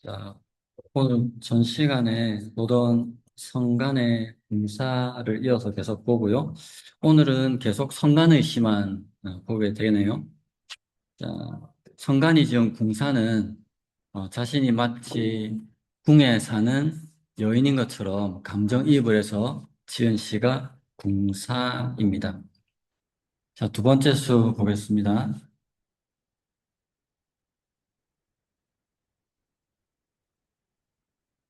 자, 오늘 전 시간에 보던 성간의 공사를 이어서 계속 보고요. 오늘은 계속 성간의 시만 보게 되네요. 자, 성간이 지은 궁사는 자신이 마치 궁에 사는 여인인 것처럼 감정이입을 해서 지은 시가 궁사입니다. 자, 두 번째 수 보겠습니다.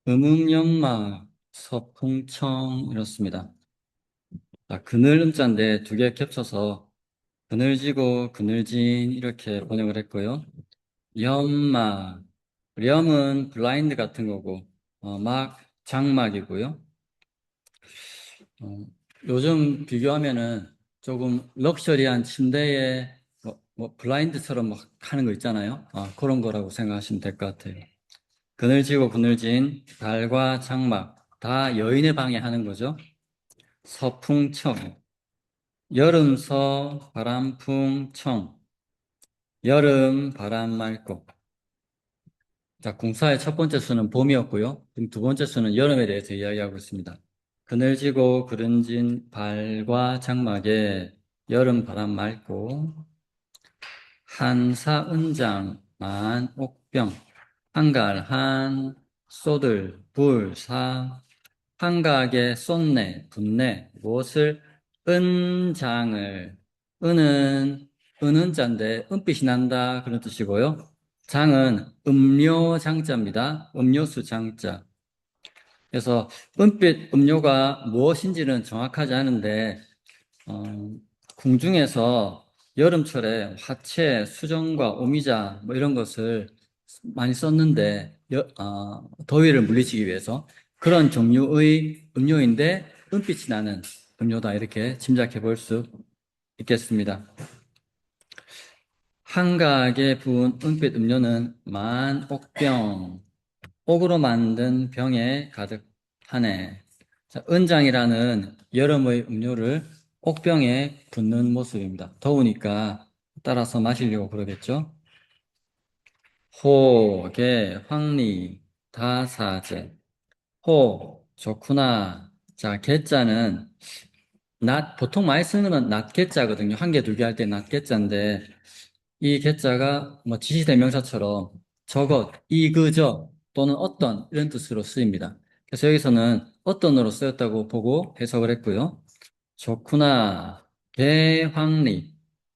음음연마 서풍청 이렇습니다. 자, 그늘 음자인데 두 개 겹쳐서 그늘지고 그늘진 이렇게 번역을 했고요. 연막, 렴은 블라인드 같은 거고 막 장막이고요. 어, 요즘 비교하면은 조금 럭셔리한 침대에 블라인드처럼 막 하는 거 있잖아요. 그런 거라고 생각하시면 될 것 같아요. 그늘지고 그늘진 달과 장막 다 여인의 방에 하는 거죠. 서풍청, 여름서 바람풍청, 여름 바람 맑고. 자, 공사의 첫 번째 수는 봄이었고요. 지금 두 번째 수는 여름에 대해서 이야기하고 있습니다. 그늘지고 그른진 발과 장막에 여름 바람 맑고 한사은장 만옥병 한갈한 쏘들 불사 한각에 쏜내 분내 무엇을 은장을 은은 은은자인데 은빛이 난다 그런 뜻이고요. 장은 음료 장자입니다. 음료수 장자. 그래서 은빛 음료가 무엇인지는 정확하지 않은데 어, 궁중에서 여름철에 화채, 수정과 오미자 뭐 이런 것을 많이 썼는데 더위를 물리치기 위해서 그런 종류의 음료인데 은빛이 나는 음료다 이렇게 짐작해 볼 수 있겠습니다. 한가하게 부은 은빛 음료는 만옥병 옥으로 만든 병에 가득하네. 자, 은장이라는 여름의 음료를 옥병에 붓는 모습입니다. 더우니까 따라서 마시려고 그러겠죠. 호, 개, 황리, 다사제. 호, 좋구나. 자, 개자는 보통 많이 쓰는 건 낫개자거든요. 한 개, 두 개 할 때 낫개자인데 이 개자가 뭐 지시대명사처럼 저것, 이그저 또는 어떤 이런 뜻으로 쓰입니다. 그래서 여기서는 어떤으로 쓰였다고 보고 해석을 했고요. 좋구나. 개황리.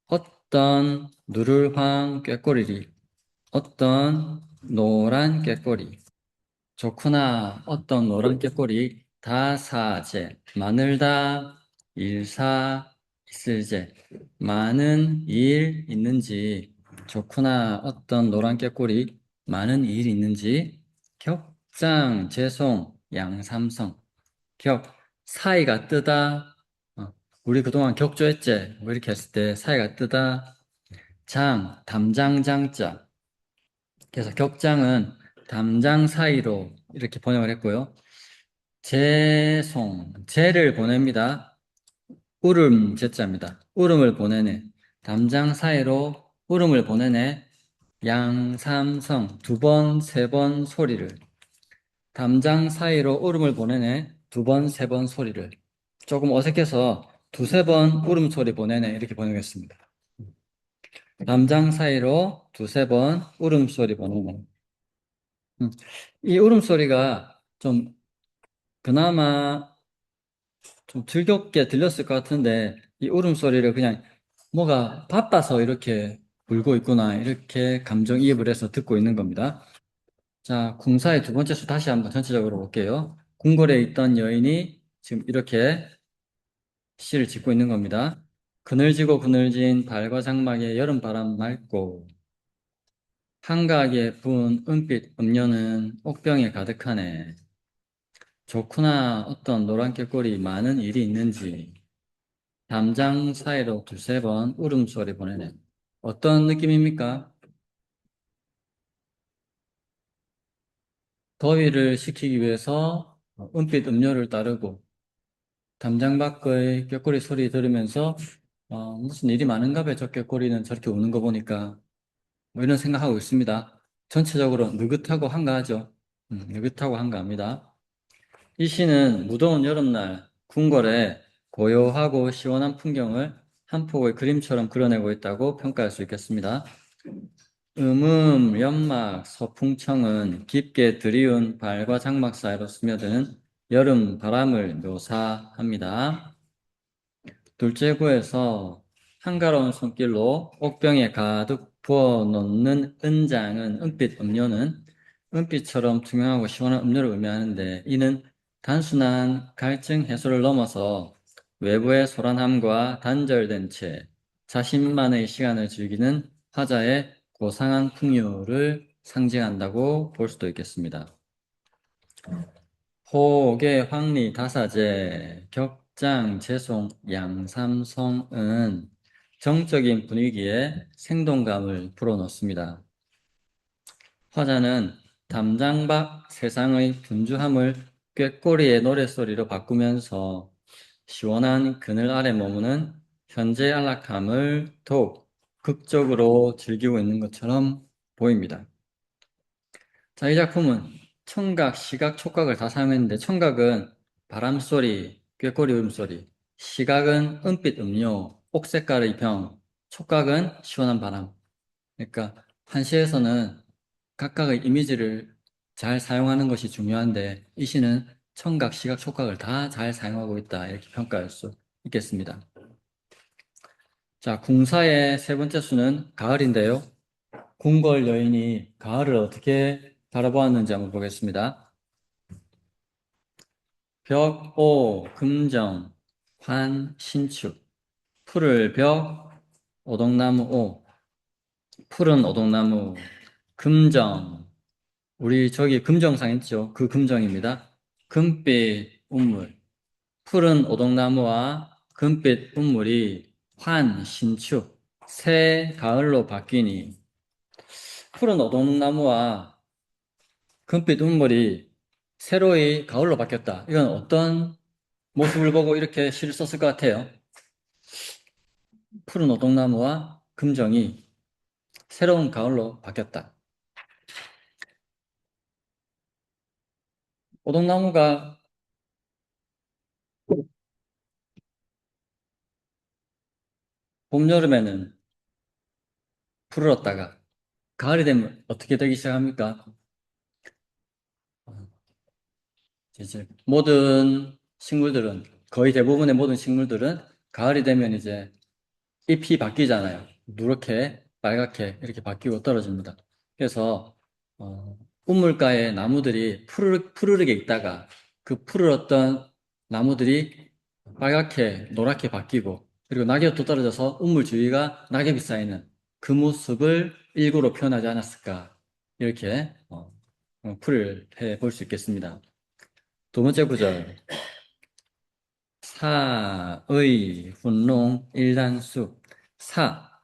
어떤 누를황 꾀꼬리리. 어떤 노란 꾀꼬리. 좋구나. 어떤 노란 꾀꼬리. 다사제. 마늘다. 일사. 있을제. 많은 일 있는지. 좋구나. 어떤 노란 꾀꼬리. 많은 일 있는지. 격장. 재송. 양삼성. 격, 사이가 뜨다. 우리 그동안 격조했지? 뭐 이렇게 했을 때 사이가 뜨다. 장, 담장장자. 그래서 격장은 담장 사이로 이렇게 번역을 했고요. 재송, 재를 보냅니다. 울음, 제자입니다. 울음을 보내네. 담장 사이로 울음을 보내네. 양삼성, 두 번, 세 번 소리를. 담장 사이로 울음을 보내네. 두 번, 세 번 소리를. 조금 어색해서 두세 번 울음소리 보내네. 이렇게 번역했습니다. 담장 사이로 두세 번 울음소리 보내네. 음, 이 울음소리가 좀 그나마 좀 즐겁게 들렸을 것 같은데 이 울음소리를 그냥 뭐가 바빠서 이렇게 울고 있구나. 이렇게 감정이입을 해서 듣고 있는 겁니다. 자, 궁사의 두 번째 수 다시 한번 전체적으로 볼게요. 궁궐에 있던 여인이 지금 이렇게 시를 짓고 있는 겁니다. 그늘지고 그늘진 달과 장막에 여름바람 맑고 한가하게 부은 은빛 음료는 옥병에 가득하네. 좋구나. 어떤 노란 꾀꼬리 많은 일이 있는지 담장 사이로 두세 번 울음소리 보내네. 어떤 느낌입니까? 더위를 식히기 위해서 은빛 음료를 따르고 담장 밖의 꾀꼬리 소리 들으면서 무슨 일이 많은가 봐요. 저 꾀꼬리는 저렇게 우는 거 보니까 뭐 이런 생각하고 있습니다. 전체적으로 느긋하고 한가하죠. 느긋하고 한가합니다. 이 시는 무더운 여름날 궁궐의 고요하고 시원한 풍경을 한 폭의 그림처럼 그려내고 있다고 평가할 수 있겠습니다. 연막, 서풍청은 깊게 드리운 발과 장막 사이로 스며드는 여름 바람을 묘사합니다. 둘째 구에서 한가로운 손길로 옥병에 가득 부어 놓는 은장은 은빛 음료는 은빛처럼 투명하고 시원한 음료를 의미하는데 이는 단순한 갈증 해소를 넘어서 외부의 소란함과 단절된 채 자신만의 시간을 즐기는 화자의 고상한 풍요를 상징한다고 볼 수도 있겠습니다. 호계, 황리, 다사제, 격장, 재송, 양삼성은 정적인 분위기에 생동감을 불어넣습니다. 화자는 담장 밖 세상의 분주함을 꾀꼬리의 노랫소리로 바꾸면서 시원한 그늘 아래 머무는 현재 안락함을 더욱 극적으로 즐기고 있는 것처럼 보입니다. 자, 이 작품은 청각, 시각, 촉각을 다 사용했는데 청각은 바람소리, 꾀꼬리 울음소리, 시각은 은빛 음료, 옥색깔의 병, 촉각은 시원한 바람. 그러니까 한시에서는 각각의 이미지를 잘 사용하는 것이 중요한데 이 시는 청각, 시각, 촉각을 다 잘 사용하고 있다 이렇게 평가할 수 있겠습니다. 자, 궁사의 세 번째 수는 가을인데요. 궁궐 여인이 가을을 어떻게 바라보았는지 한번 보겠습니다. 벽, 오, 금정, 환, 신축. 푸를 벽, 오동나무, 오. 푸른 오동나무, 금정. 우리 저기 금정상 있죠? 그 금정입니다. 금빛 운물. 푸른 오동나무와 금빛 운물이 환, 신축. 새 가을로 바뀌니. 푸른 오동나무와 금빛 운물이 새로이 가을로 바뀌었다. 이건 어떤 모습을 보고 이렇게 시를 썼을 것 같아요? 푸른 오동나무와 금정이 새로운 가을로 바뀌었다. 오동나무가 봄, 여름에는 푸르렀다가 가을이 되면 어떻게 되기 시작합니까? 이제 모든 식물들은 거의 대부분의 모든 식물들은 가을이 되면 이제 잎이 바뀌잖아요. 누렇게, 빨갛게 이렇게 바뀌고 떨어집니다. 그래서 우물가에 나무들이 푸르르게 있다가 그 푸르렀던 나무들이 빨갛게, 노랗게 바뀌고 그리고 낙엽도 떨어져서 우물 주위가 낙엽이 쌓이는 그 모습을 일구로 표현하지 않았을까 이렇게 풀을 해볼 수 있겠습니다. 두 번째 구절 사의 훈농 일단수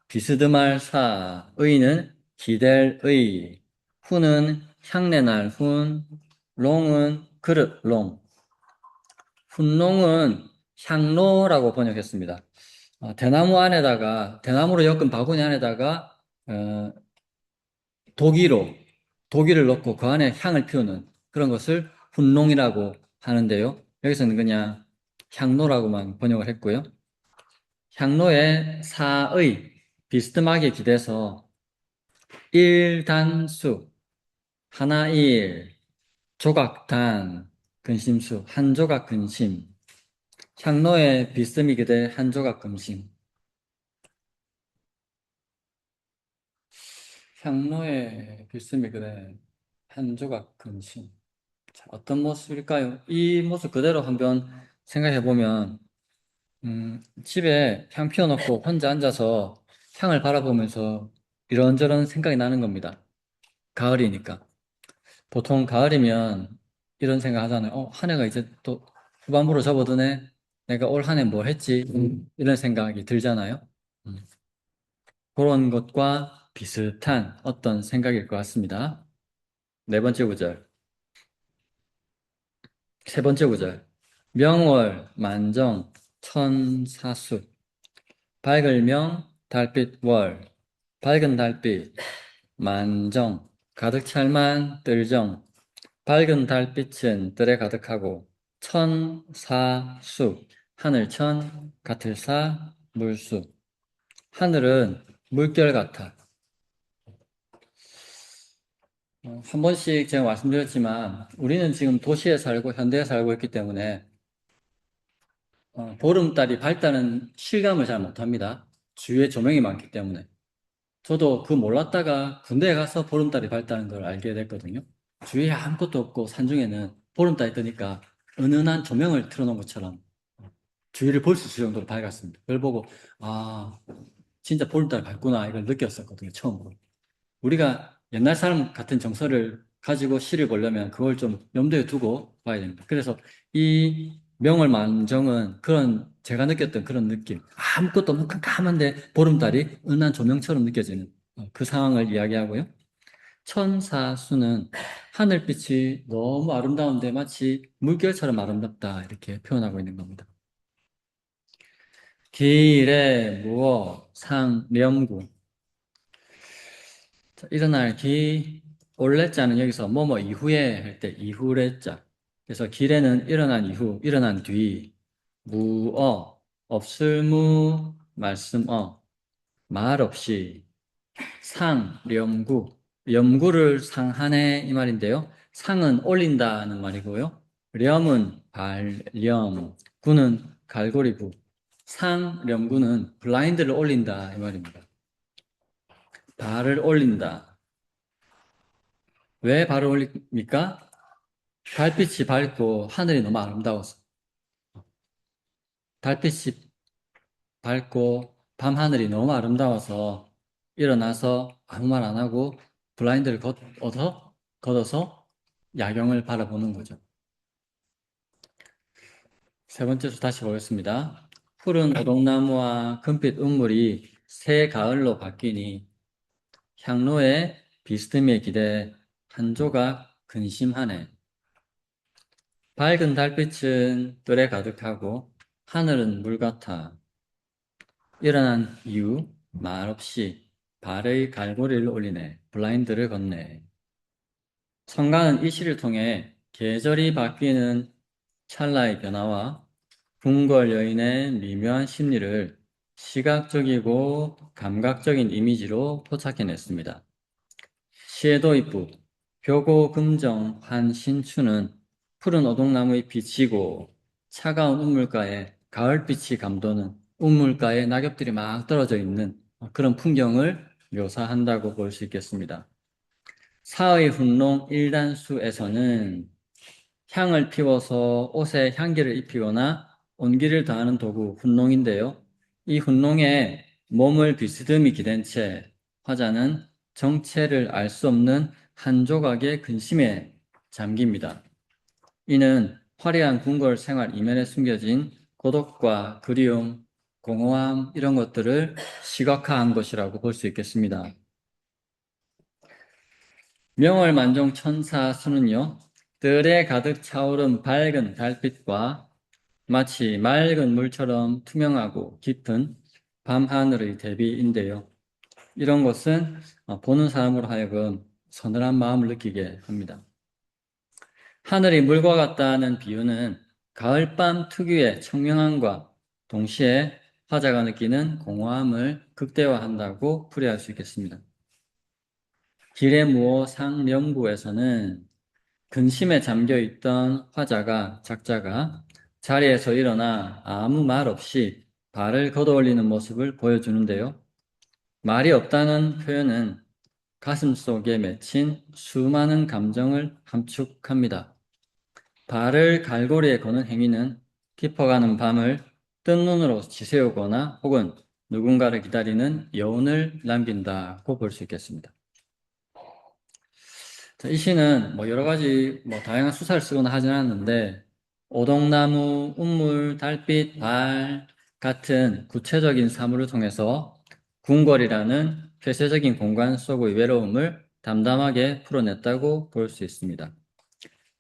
비스듬할 의는 기댈 의 훈은 향내날 훈 롱은 그릇 롱 훈농은 향로라고 번역했습니다. 대나무로 엮은 바구니 안에다가 어, 도기로 도기를 넣고 그 안에 향을 피우는 그런 것을 훈농이라고 하는데요. 여기서는 그냥 향로라고만 번역을 했고요. 향로에 사의 비스듬하게 기대서 일단수 하나일 조각단 근심수 한 조각 근심 향로에 비스듬히 기대 한 조각 근심 향로에 비스듬히 기대 한 조각 근심 자, 어떤 모습일까요? 이 모습 그대로 한번 생각해 보면 집에 향 피워놓고 혼자 앉아서 향을 바라보면서 이런저런 생각이 나는 겁니다. 가을이니까. 보통 가을이면 이런 생각 하잖아요. 한 해가 이제 또 후반부로 접어드네. 내가 올 한 해 뭐 했지? 이런 생각이 들잖아요. 음, 그런 것과 비슷한 어떤 생각일 것 같습니다. 네 번째 구절. 세 번째 구절. 명월, 만정, 천사수. 밝을 명, 달빛 월. 밝은 달빛, 만정. 가득 찰만 뜰정. 밝은 달빛은 뜰에 가득하고 천사수 하늘천 같을사 물수. 하늘은 물결 같아. 한 번씩 제가 말씀드렸지만 우리는 지금 도시에 살고 현대에 살고 있기 때문에 보름달이 밝다는 실감을 잘 못합니다. 주위에 조명이 많기 때문에. 저도 그 몰랐다가 군대에 가서 보름달이 밝다는 걸 알게 됐거든요. 주위에 아무것도 없고 산중에는 보름달이 뜨니까 은은한 조명을 틀어놓은 것처럼 주위를 볼 수 있을 정도로 밝았습니다. 그걸 보고 아 진짜 보름달이 밝구나 이걸 느꼈었거든요. 처음으로. 우리가 옛날 사람 같은 정서를 가지고 시를 보려면 그걸 좀 염두에 두고 봐야 됩니다. 그래서 이 명월만정은 그런 제가 느꼈던 그런 느낌, 아무것도 없는 깜깜한데 보름달이 은한 조명처럼 느껴지는 그 상황을 이야기하고요. 천사수는 하늘빛이 너무 아름다운데 마치 물결처럼 아름답다 이렇게 표현하고 있는 겁니다. 길에 무어 상렴구. 자, 일어날 기 올레자는 여기서 뭐뭐 이후에 할 때 이후래자. 그래서 길에는 일어난 이후, 일어난 뒤, 무어, 없을무, 말씀어, 말 없이, 상, 렴구. 렴구를 상하네 이 말인데요. 상은 올린다는 말이고요. 렴은 발렴, 구는 갈고리구. 상, 렴구는 블라인드를 올린다 이 말입니다. 발을 올린다. 왜 발을 올립니까? 달빛이 밝고 하늘이 너무 아름다워서. 달빛이 밝고 밤하늘이 너무 아름다워서 일어나서 아무 말 안 하고 블라인드를 걷어서 야경을 바라보는 거죠. 세 번째 수 다시 보겠습니다. 푸른 오동나무와 금빛 운물이 새 가을로 바뀌니 향로에 비스듬히에 기대 한 조각 근심하네. 밝은 달빛은 뜰에 가득하고 하늘은 물 같아. 일어난 이유 말없이 발의 갈고리를 올리네. 블라인드를 걷네. 성가는 이 시를 통해 계절이 바뀌는 찰나의 변화와 궁궐 여인의 미묘한 심리를 시각적이고 감각적인 이미지로 포착해냈습니다. 시의 도입부 벼고 금정 한 신추는 푸른 오동나무의 빛이고 차가운 우물가에 가을빛이 감도는 우물가에 낙엽들이 막 떨어져 있는 그런 풍경을 묘사한다고 볼 수 있겠습니다. 사의 훈농 일단수에서는 향을 피워서 옷에 향기를 입히거나 온기를 더하는 도구 훈농인데요. 이 훈농에 몸을 비스듬히 기댄 채 화자는 정체를 알 수 없는 한 조각의 근심에 잠깁니다. 이는 화려한 궁궐 생활 이면에 숨겨진 고독과 그리움, 공허함 이런 것들을 시각화한 것이라고 볼 수 있겠습니다. 명월만종 천사수는요, 뜰에 가득 차오른 밝은 달빛과 마치 맑은 물처럼 투명하고 깊은 밤하늘의 대비인데요. 이런 것은 보는 사람으로 하여금 서늘한 마음을 느끼게 합니다. 하늘이 물과 같다는 비유는 가을밤 특유의 청명함과 동시에 화자가 느끼는 공허함을 극대화한다고 풀이할 수 있겠습니다. 길의 무어 상명구에서는 근심에 잠겨있던 작자가 자리에서 일어나 아무 말 없이 발을 걷어올리는 모습을 보여주는데요. 말이 없다는 표현은 가슴 속에 맺힌 수많은 감정을 함축합니다. 발을 갈고리에 거는 행위는 깊어가는 밤을 뜬 눈으로 지새우거나 혹은 누군가를 기다리는 여운을 남긴다고 볼 수 있겠습니다. 자, 이 시는 여러 가지 다양한 수사를 쓰거나 하진 않았는데 오동나무, 운물, 달빛, 발 같은 구체적인 사물을 통해서 궁궐이라는 폐쇄적인 공간 속의 외로움을 담담하게 풀어냈다고 볼 수 있습니다.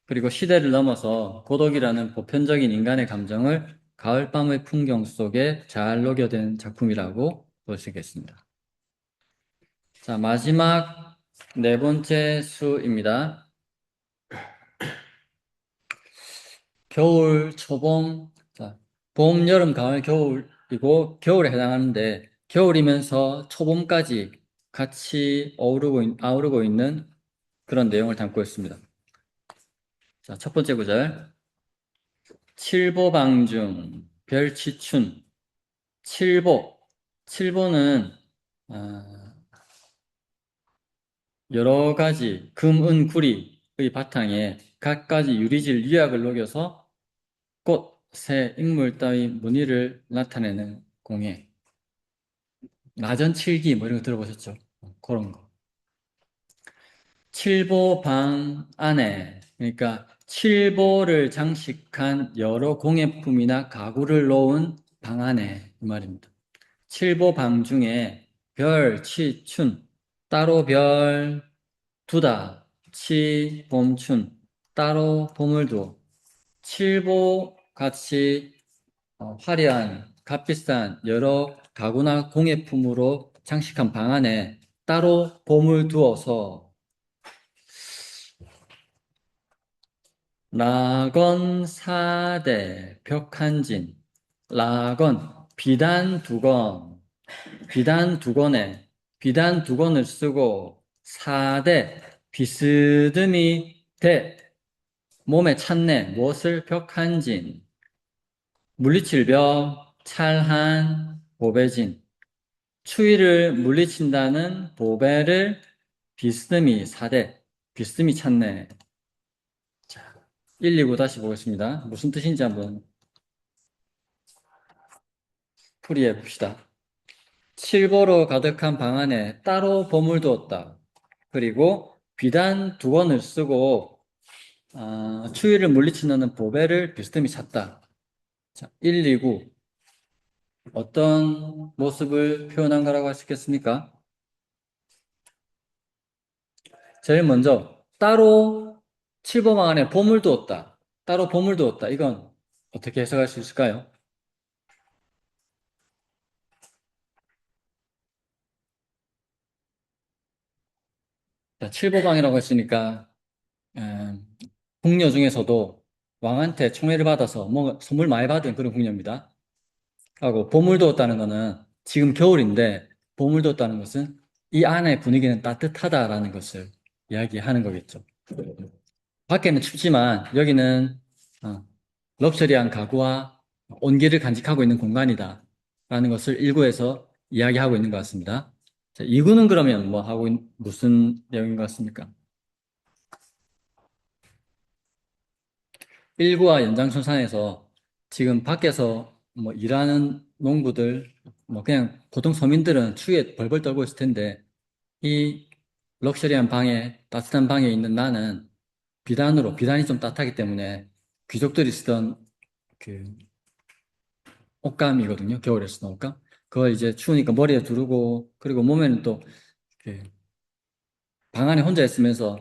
그리고 시대를 넘어서 고독이라는 보편적인 인간의 감정을 가을밤의 풍경 속에 잘 녹여낸 작품이라고 볼 수 있겠습니다. 자, 마지막 네 번째 수입니다. 겨울, 초봄, 자, 봄, 여름, 가을, 겨울이고 겨울에 해당하는데 겨울이면서 초봄까지 같이 아우르고 있는 그런 내용을 담고 있습니다. 자, 첫 번째 구절. 칠보방중, 별치춘. 칠보. 칠보는 여러 가지 금, 은, 구리의 바탕에 갖가지 유리질 유약을 녹여서 꽃, 새, 익물 따위 무늬를 나타내는 공예. 나전칠기 뭐 이런 거 들어보셨죠? 그런 거. 칠보방 안에 그러니까 칠보를 장식한 여러 공예품이나 가구를 놓은 방 안에 이 말입니다. 칠보방 중에 별, 치, 춘 따로 별 두다, 치, 봄, 춘 따로 봄을 두어 칠보같이 화려한 값비싼 여러 가구나 공예품으로 장식한 방 안에 따로 봄을 두어서 락원 사대 벽한진 락원 비단 두 권에 비단 두 권을 쓰고 사대 비스듬히 대 몸에 찼네 무엇을 벽한진 물리칠벽 찰한 보배진 추위를 물리친다는 보배를 비스듬히 사대 비스듬히 찾네. 자, 129 다시 보겠습니다. 무슨 뜻인지 한번 풀이해 봅시다. 칠보로 가득한 방 안에 따로 보물 두었다. 그리고 비단 두 권을 쓰고 추위를 물리친다는 보배를 비스듬히 찾다. 자, 129 어떤 모습을 표현한 거라고 할 수 있겠습니까? 제일 먼저 따로 칠보방 안에 보물 두었다. 따로 보물 두었다. 이건 어떻게 해석할 수 있을까요? 자, 칠보방이라고 했으니까 음, 궁녀 중에서도 왕한테 총애를 받아서 뭐 선물 많이 받은 그런 궁녀입니다. 하고 보물 두었다는 거는 지금 겨울인데 보물 두었다는 것은 이 안의 분위기는 따뜻하다라는 것을 이야기하는 거겠죠. 밖에는 춥지만 여기는 어, 럭셔리한 가구와 온기를 간직하고 있는 공간이다 라는 것을 1구에서 이야기하고 있는 것 같습니다. 자, 2구는 그러면 무슨 내용인 것 같습니까? 1구와 연장선상에서 지금 밖에서 뭐 일하는 농부들 뭐 그냥 보통 서민들은 추위에 벌벌 떨고 있을 텐데 이 럭셔리한 방에 따뜻한 방에 있는 나는 비단이 좀 따뜻하기 때문에 귀족들이 쓰던 그 옷감이거든요. 겨울에 쓰던 옷감. 그걸 이제 추우니까 머리에 두르고 그리고 몸에는 또 방 안에 혼자 있으면서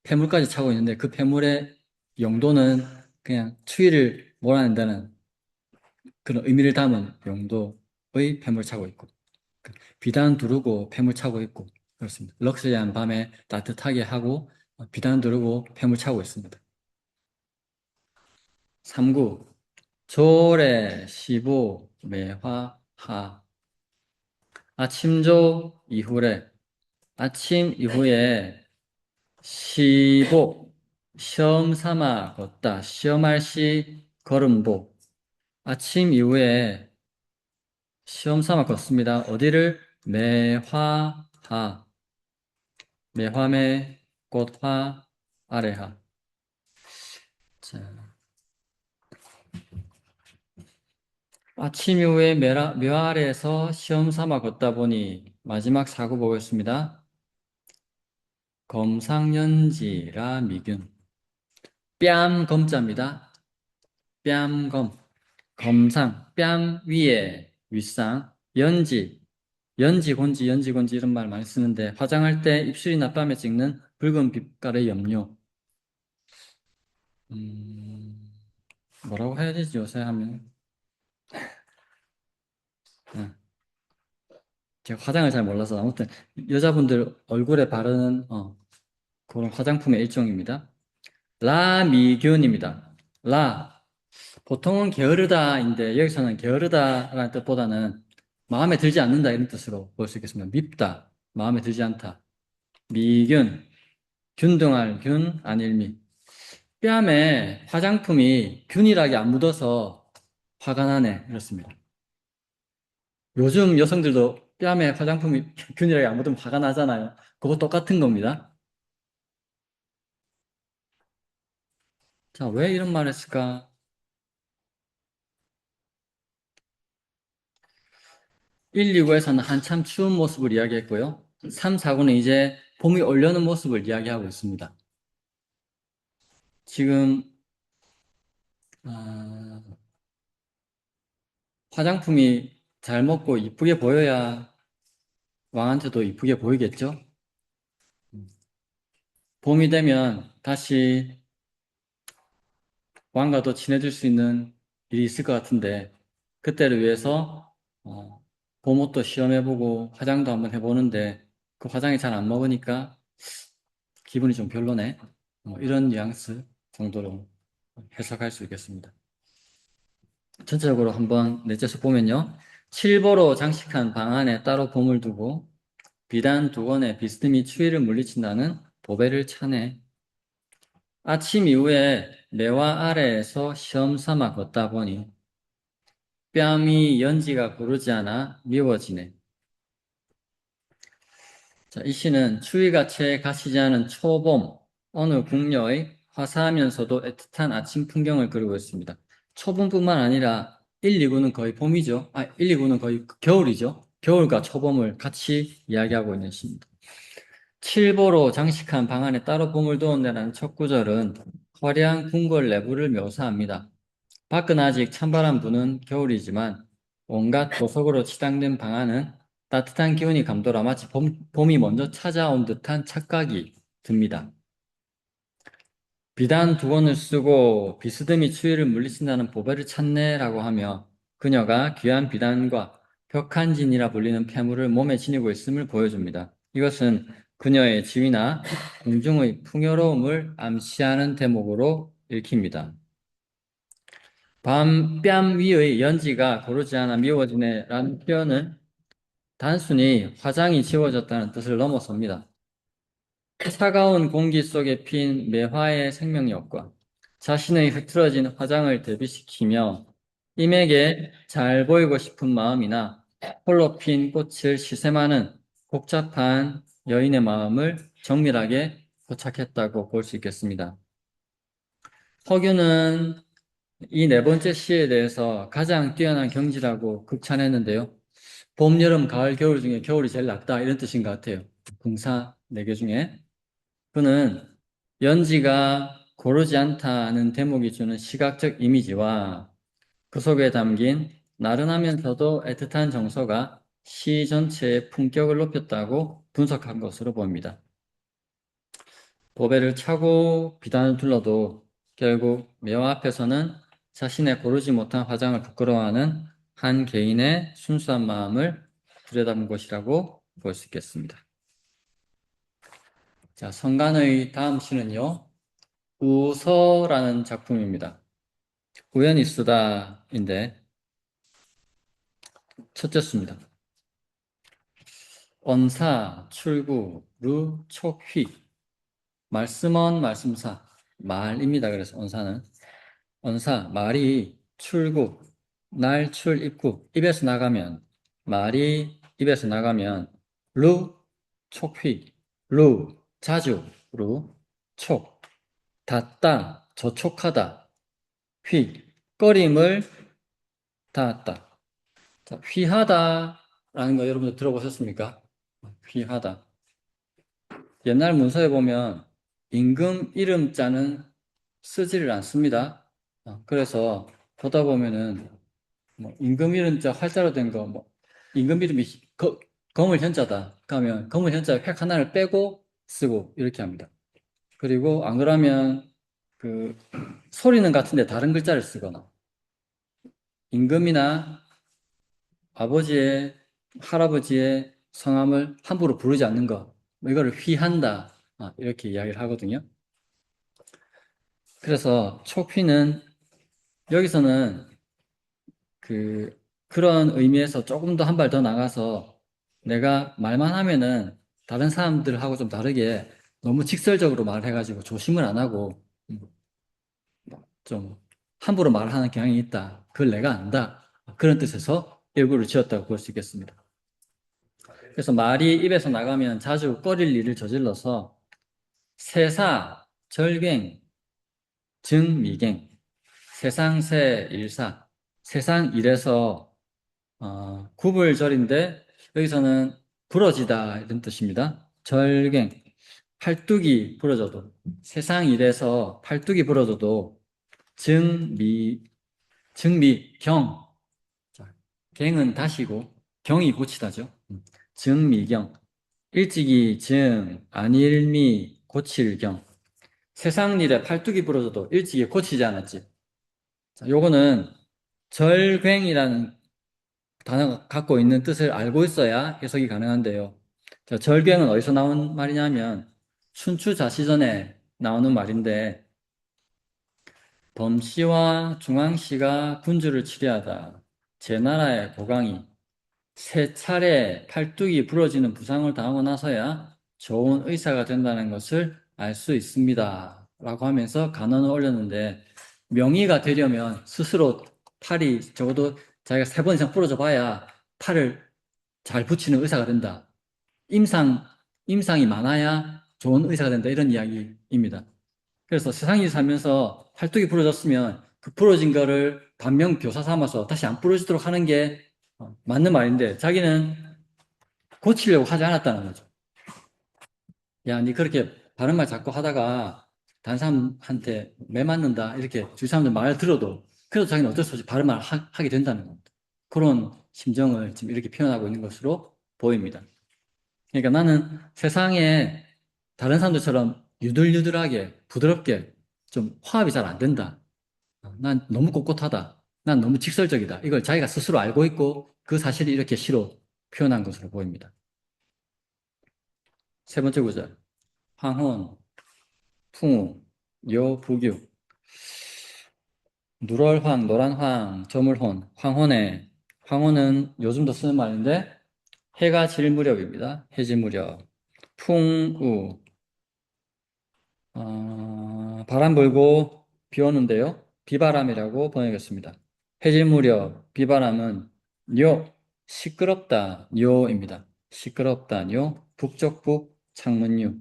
폐물까지 차고 있는데 그 폐물의 용도는 그냥 추위를 몰아낸다는 그런 의미를 담은 용도의 폐물 차고 있고 비단 두르고 폐물 차고 있고 그렇습니다. 럭셔리한 밤에 따뜻하게 하고 비단 두르고 폐물 차고 있습니다. 3구 조래 시보 매화 하 아침조 이후래 아침 이후에 시보 시험 삼아 걷다 시험할 시 걸음보 아침 이후에 시험 삼아 걷습니다. 어디를 매화하 매화매 꽃화 아래하 자, 아침 이후에 묘 아래에서 시험 삼아 걷다 보니 마지막 사구 보겠습니다. 검상연지라 미균 뺨 검자입니다. 뺨검 검상 뺨 위에 윗상 연지 곤지 이런 말 많이 쓰는데 화장할 때 입술이나 뺨에 찍는 붉은 빛깔의 염료 음, 뭐라고 해야 되지 요새 하면 응. 제가 화장을 잘 몰라서 아무튼 여자분들 얼굴에 바르는 그런 화장품의 일종입니다. 라미균입니다. 라 보통은 게으르다인데 여기서는 게으르다라는 뜻보다는 마음에 들지 않는다 이런 뜻으로 볼 수 있겠습니다. 밉다, 마음에 들지 않다. 미균, 균등할 균, 안일미. 뺨에 화장품이 균일하게 안 묻어서 화가 나네. 이렇습니다. 요즘 여성들도 뺨에 화장품이 균일하게 안 묻으면 화가 나잖아요. 그거 똑같은 겁니다. 자, 왜 이런 말을 했을까? 1, 2구에서는 한참 추운 모습을 이야기했고요. 3, 4구는 이제 봄이 오려는 모습을 이야기하고 있습니다. 지금 아, 화장품이 잘 먹고 이쁘게 보여야 왕한테도 이쁘게 보이겠죠? 봄이 되면 다시 왕과 더 친해질 수 있는 일이 있을 것 같은데 그때를 위해서 봄옷도 시험해보고 화장도 한번 해보는데 그 화장이 잘 안 먹으니까 기분이 좀 별로네. 이런 뉘앙스 정도로 해석할 수 있겠습니다. 전체적으로 한번 넷째서 보면요. 칠보로 장식한 방 안에 따로 봄을 두고 비단 두 권에 비스듬히 추위를 물리친다는 보배를 차네. 아침 이후에 매화 아래에서 시험삼아 걷다 보니 뺨이 연지가 고르지 않아 미워지네. 자, 이 시는 추위가 채 가시지 않은 초봄, 어느 궁녀의 화사하면서도 애틋한 아침 풍경을 그리고 있습니다. 초봄뿐만 아니라 1, 2구는 거의 봄이죠. 1, 2구는 거의 겨울이죠. 겨울과 초봄을 같이 이야기하고 있는 시입니다. 칠보로 장식한 방 안에 따로 봄을 두었네라는 첫 구절은 화려한 궁궐 내부를 묘사합니다. 밖은 아직 찬바람 부는 겨울이지만 온갖 보석으로 치장된 방 안은 따뜻한 기운이 감돌아 마치 봄이 먼저 찾아온 듯한 착각이 듭니다. 비단 두 권을 쓰고 비스듬히 추위를 물리친다는 보배를 찾네라고 하며 그녀가 귀한 비단과 벽한진이라 불리는 폐물을 몸에 지니고 있음을 보여줍니다. 이것은 그녀의 지위나 궁중의 풍요로움을 암시하는 대목으로 읽힙니다. 뺨 위의 연지가 고르지 않아 미워지네 라는 표현은 단순히 화장이 지워졌다는 뜻을 넘어섭니다. 차가운 공기 속에 핀 매화의 생명력과 자신의 흐트러진 화장을 대비시키며 임에게 잘 보이고 싶은 마음이나 홀로 핀 꽃을 시샘하는 복잡한 여인의 마음을 정밀하게 포착했다고 볼 수 있겠습니다. 허균은 이 네 번째 시에 대해서 가장 뛰어난 경지라고 극찬했는데요. 봄, 여름, 가을, 겨울 중에 겨울이 제일 낫다 이런 뜻인 것 같아요. 궁사 네 개 중에. 그는 연지가 고르지 않다는 대목이 주는 시각적 이미지와 그 속에 담긴 나른하면서도 애틋한 정서가 시 전체의 품격을 높였다고 분석한 것으로 보입니다. 보배를 차고 비단을 둘러도 결국 매화 앞에서는 자신의 고르지 못한 화장을 부끄러워하는 한 개인의 순수한 마음을 들여다본 것이라고 볼 수 있겠습니다. 자, 성간의 다음 시는요, 우서라는 작품입니다. 우연히 쓰다인데, 첫째 수입니다. 언사, 출구, 루, 촉, 휘. 말씀은 말씀사, 말입니다. 그래서 언사, 말이 출구, 날, 출, 입구, 입에서 나가면, 말이 입에서 나가면, 루, 촉휘, 루, 자주, 루, 촉, 닿다, 저촉하다, 휘, 꺼림을 닿았다. 자, 휘하다라는 거 여러분들 들어보셨습니까? 휘하다. 옛날 문서에 보면 임금 이름자는 쓰지를 않습니다. 그래서 보다 보면은 뭐 임금 이름자 활자로 된 거, 뭐 임금 이름이 검을 현자다. 그러면 검을 현자 획 하나를 빼고 쓰고 이렇게 합니다. 그리고 안 그러면 그 소리는 같은데 다른 글자를 쓰거나 임금이나 아버지의 할아버지의 성함을 함부로 부르지 않는 것, 뭐 이거를 휘한다, 이렇게 이야기를 하거든요. 그래서 촉휘는 여기서는 그런 의미에서 조금 더 한 발 더 나가서 내가 말만 하면은 다른 사람들하고 좀 다르게 너무 직설적으로 말해가지고 조심을 안 하고 좀 함부로 말하는 경향이 있다. 그걸 내가 안다. 그런 뜻에서 일부를 지었다고 볼 수 있겠습니다. 그래서 말이 입에서 나가면 자주 꺼릴 일을 저질러서 세사, 절갱, 증미갱, 세상세, 일사, 세상 일에서 구불절인데 여기서는 부러지다 이런 뜻입니다. 절갱, 팔뚝이 부러져도 세상 일에서 팔뚝이 부러져도 증미, 경, 자, 갱은 다시고 경이 고치다죠. 증미경, 일찍이 증, 안일미, 고칠경. 세상 일에 팔뚝이 부러져도 일찍이 고치지 않았지. 자, 요거는 절괭이라는 단어가 갖고 있는 뜻을 알고 있어야 해석이 가능한데요. 자, 절괭은 어디서 나온 말이냐면 춘추자시전에 나오는 말인데 범씨와 중앙씨가 군주를 치리하다 제 나라의 고강이 세 차례 팔뚝이 부러지는 부상을 당하고 나서야 좋은 의사가 된다는 것을 알 수 있습니다. 라고 하면서 간언을 올렸는데 명의가 되려면 스스로 팔이 적어도 자기가 3번 이상 부러져 봐야 팔을 잘 붙이는 의사가 된다. 임상이 많아야 좋은 의사가 된다. 이런 이야기입니다. 그래서 세상에 살면서 팔뚝이 부러졌으면 그 부러진 거를 반면교사 삼아서 다시 안 부러지도록 하는 게 맞는 말인데 자기는 고치려고 하지 않았다는 거죠. 야, 니 그렇게 바른 말 자꾸 하다가 다른 사람한테 매 맞는다 이렇게 주위 사람들 말을 들어도 그래도 자기는 어쩔 수 없이 바른 말 하게 된다는 겁니다. 그런 심정을 지금 이렇게 표현하고 있는 것으로 보입니다. 그러니까 나는 세상에 다른 사람들처럼 유들유들하게 부드럽게 좀 화합이 잘 안 된다. 난 너무 꼿꼿하다. 난 너무 직설적이다. 이걸 자기가 스스로 알고 있고 그 사실이 이렇게 시로 표현한 것으로 보입니다. 세 번째 구절. 황혼, 풍우, 요, 부규. 누럴황, 노란황, 저물혼, 황혼에. 황혼은 요즘도 쓰는 말인데 해가 질 무렵입니다. 해질 무렵. 풍우, 바람 불고 비 오는데요. 비바람이라고 번역했습니다. 해질 무렵 비바람은 요, 시끄럽다, 요입니다. 시끄럽다, 요, 북쪽북 창문유.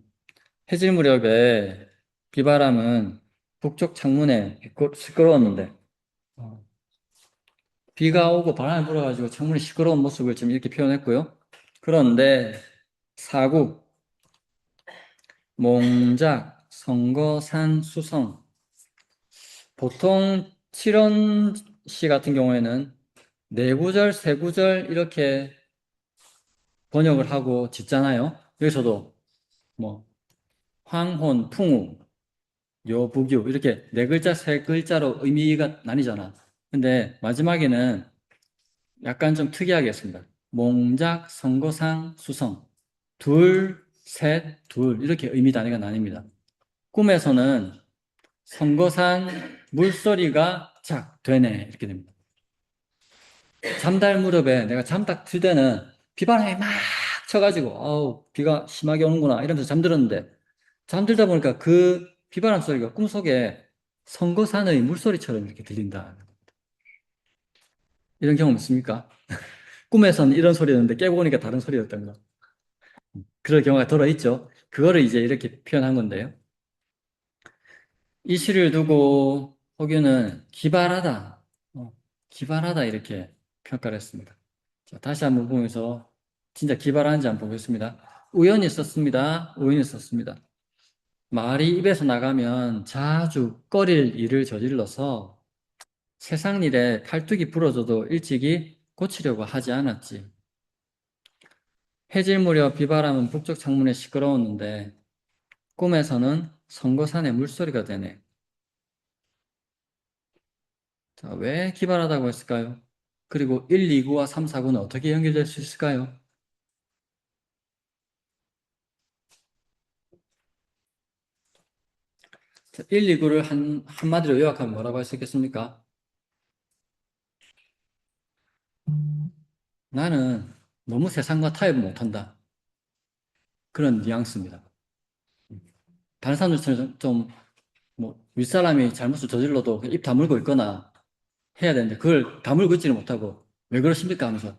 해질 무렵에 비바람은 북쪽 창문에 시끄러웠는데 비가 오고 바람이 불어가지고 창문이 시끄러운 모습을 지금 이렇게 표현했고요. 그런데 사국, 몽작, 성거산, 수성 보통 칠원시 같은 경우에는 네 구절, 세 구절 이렇게 번역을 하고 짓잖아요. 여기서도 뭐 황혼, 풍우, 여부규 이렇게 네 글자, 세 글자로 의미가 나뉘잖아. 근데 마지막에는 약간 좀 특이하게 했습니다. 몽작, 성거상, 수성 둘, 셋, 둘 이렇게 의미 단위가 나뉩니다. 꿈에서는 성거산 물소리가 작 되네 이렇게 됩니다. 잠달 무렵에 내가 잠 딱 들 때는 비바람이 막 쳐가지고 비가 심하게 오는구나 이러면서 잠들었는데 잠들다 보니까 그 비바람 소리가 꿈속에 성거산의 물소리처럼 이렇게 들린다. 이런 경험 있습니까? 꿈에서는 이런 소리였는데 깨고 보니까 다른 소리였던 거. 그런 경우가 들어있죠. 그거를 이제 이렇게 표현한 건데요. 이 시를 두고 호규는 기발하다, 기발하다 이렇게 평가를 했습니다. 자, 다시 한번 보면서 진짜 기발한지 한번 보겠습니다. 우연히 썼습니다. 우연히 썼습니다. 말이 입에서 나가면 자주 꺼릴 일을 저질러서 세상 일에 팔뚝이 부러져도 일찍이 고치려고 하지 않았지. 해질 무렵 비바람은 북쪽 창문에 시끄러웠는데 꿈에서는 성거산의 물소리가 되네. 자, 왜 기발하다고 했을까요? 그리고 1, 2구와 3, 4구는 어떻게 연결될 수 있을까요? 1, 2구를 한마디로 요약하면 뭐라고 할 수 있겠습니까? 나는 너무 세상과 타협 못한다. 그런 뉘앙스입니다. 다른 사람들처럼 좀, 뭐, 윗사람이 잘못을 저질러도 입 다물고 있거나 해야 되는데, 그걸 다물고 있지는 못하고, 왜 그러십니까? 하면서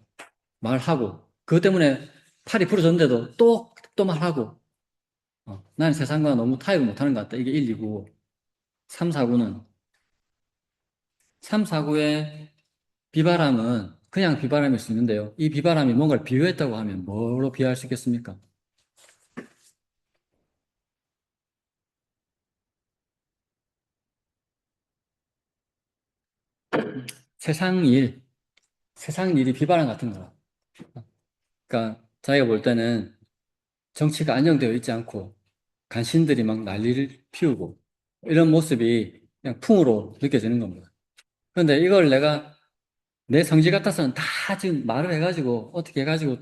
말하고, 그것 때문에 팔이 부러졌는데도 또 말하고, 나는 세상과 너무 타협을 못하는 것 같다. 이게 1, 2구. 3, 4구는, 3, 4구의 비바람은 그냥 비바람일 수 있는데요. 이 비바람이 뭔가를 비유했다고 하면 뭐로 비유할 수 있겠습니까? 세상 일, 세상 일이 비바람 같은 거라. 그러니까 자기가 볼 때는 정치가 안정되어 있지 않고 간신들이 막 난리를 피우고 이런 모습이 그냥 풍으로 느껴지는 겁니다. 그런데 이걸 내가 내 성질 같아서는 다 지금 말을 해가지고 어떻게 해가지고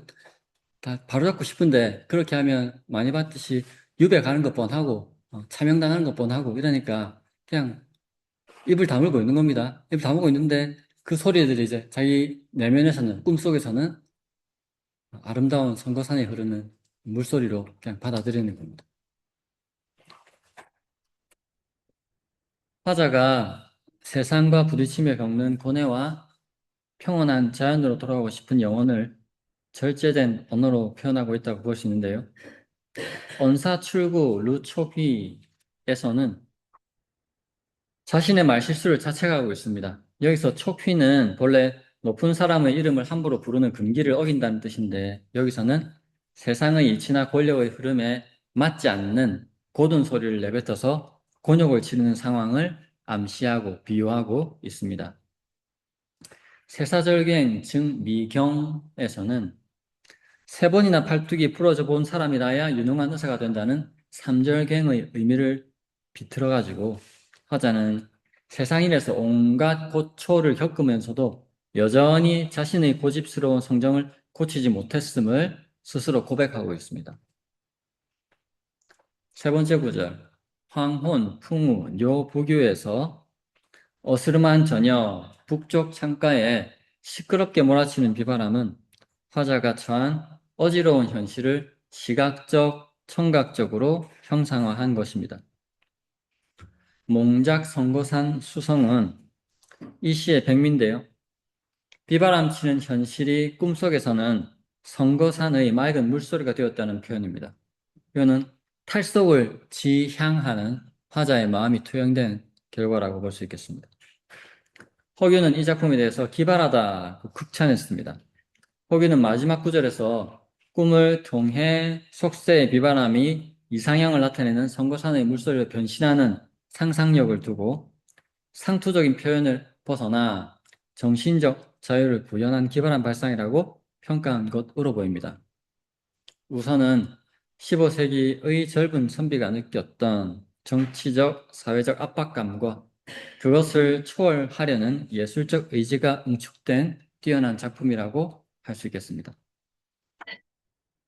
다 바로잡고 싶은데 그렇게 하면 많이 봤듯이 유배 가는 것 뻔하고 차명당하는 것 뻔하고 이러니까 그냥 입을 다물고 있는 겁니다. 입을 다물고 있는데 그 소리들이 이제 자기 내면에서는 꿈속에서는 아름다운 선거산에 흐르는 물소리로 그냥 받아들이는 겁니다. 화자가 세상과 부딪히며 겪는 고뇌와 평온한 자연으로 돌아가고 싶은 영혼을 절제된 언어로 표현하고 있다고 볼 수 있는데요. 언사출구 루초휘에서는 자신의 말실수를 자책하고 있습니다. 여기서 촉휘는 본래 높은 사람의 이름을 함부로 부르는 금기를 어긴다는 뜻인데 여기서는 세상의 이치나 권력의 흐름에 맞지 않는 고든 소리를 내뱉어서 곤욕을 치르는 상황을 암시하고 비유하고 있습니다. 세사절갱 증미경에서는 세 번이나 팔뚝이 부러져 본 사람이라야 유능한 의사가 된다는 삼절갱의 의미를 비틀어가지고 화자는 세상 일에서 온갖 고초를 겪으면서도 여전히 자신의 고집스러운 성정을 고치지 못했음을 스스로 고백하고 있습니다. 세 번째 구절, 황혼, 풍우, 묘부교에서 어스름한 저녁, 북쪽 창가에 시끄럽게 몰아치는 비바람은 화자가 처한 어지러운 현실을 시각적, 청각적으로 형상화한 것입니다. 몽작 선거산 수성은 이 시의 백미인데요. 비바람치는 현실이 꿈속에서는 선거산의 맑은 물소리가 되었다는 표현입니다. 이거는 탈속을 지향하는 화자의 마음이 투영된 결과라고 볼 수 있겠습니다. 허균은 이 작품에 대해서 기발하다고 극찬했습니다. 허균은 마지막 구절에서 꿈을 통해 속세의 비바람이 이상형을 나타내는 선거산의 물소리로 변신하는 상상력을 두고 상투적인 표현을 벗어나 정신적 자유를 구현한 기발한 발상이라고 평가한 것으로 보입니다. 우선은 15세기의 젊은 선비가 느꼈던 정치적, 사회적 압박감과 그것을 초월하려는 예술적 의지가 응축된 뛰어난 작품이라고 할 수 있겠습니다.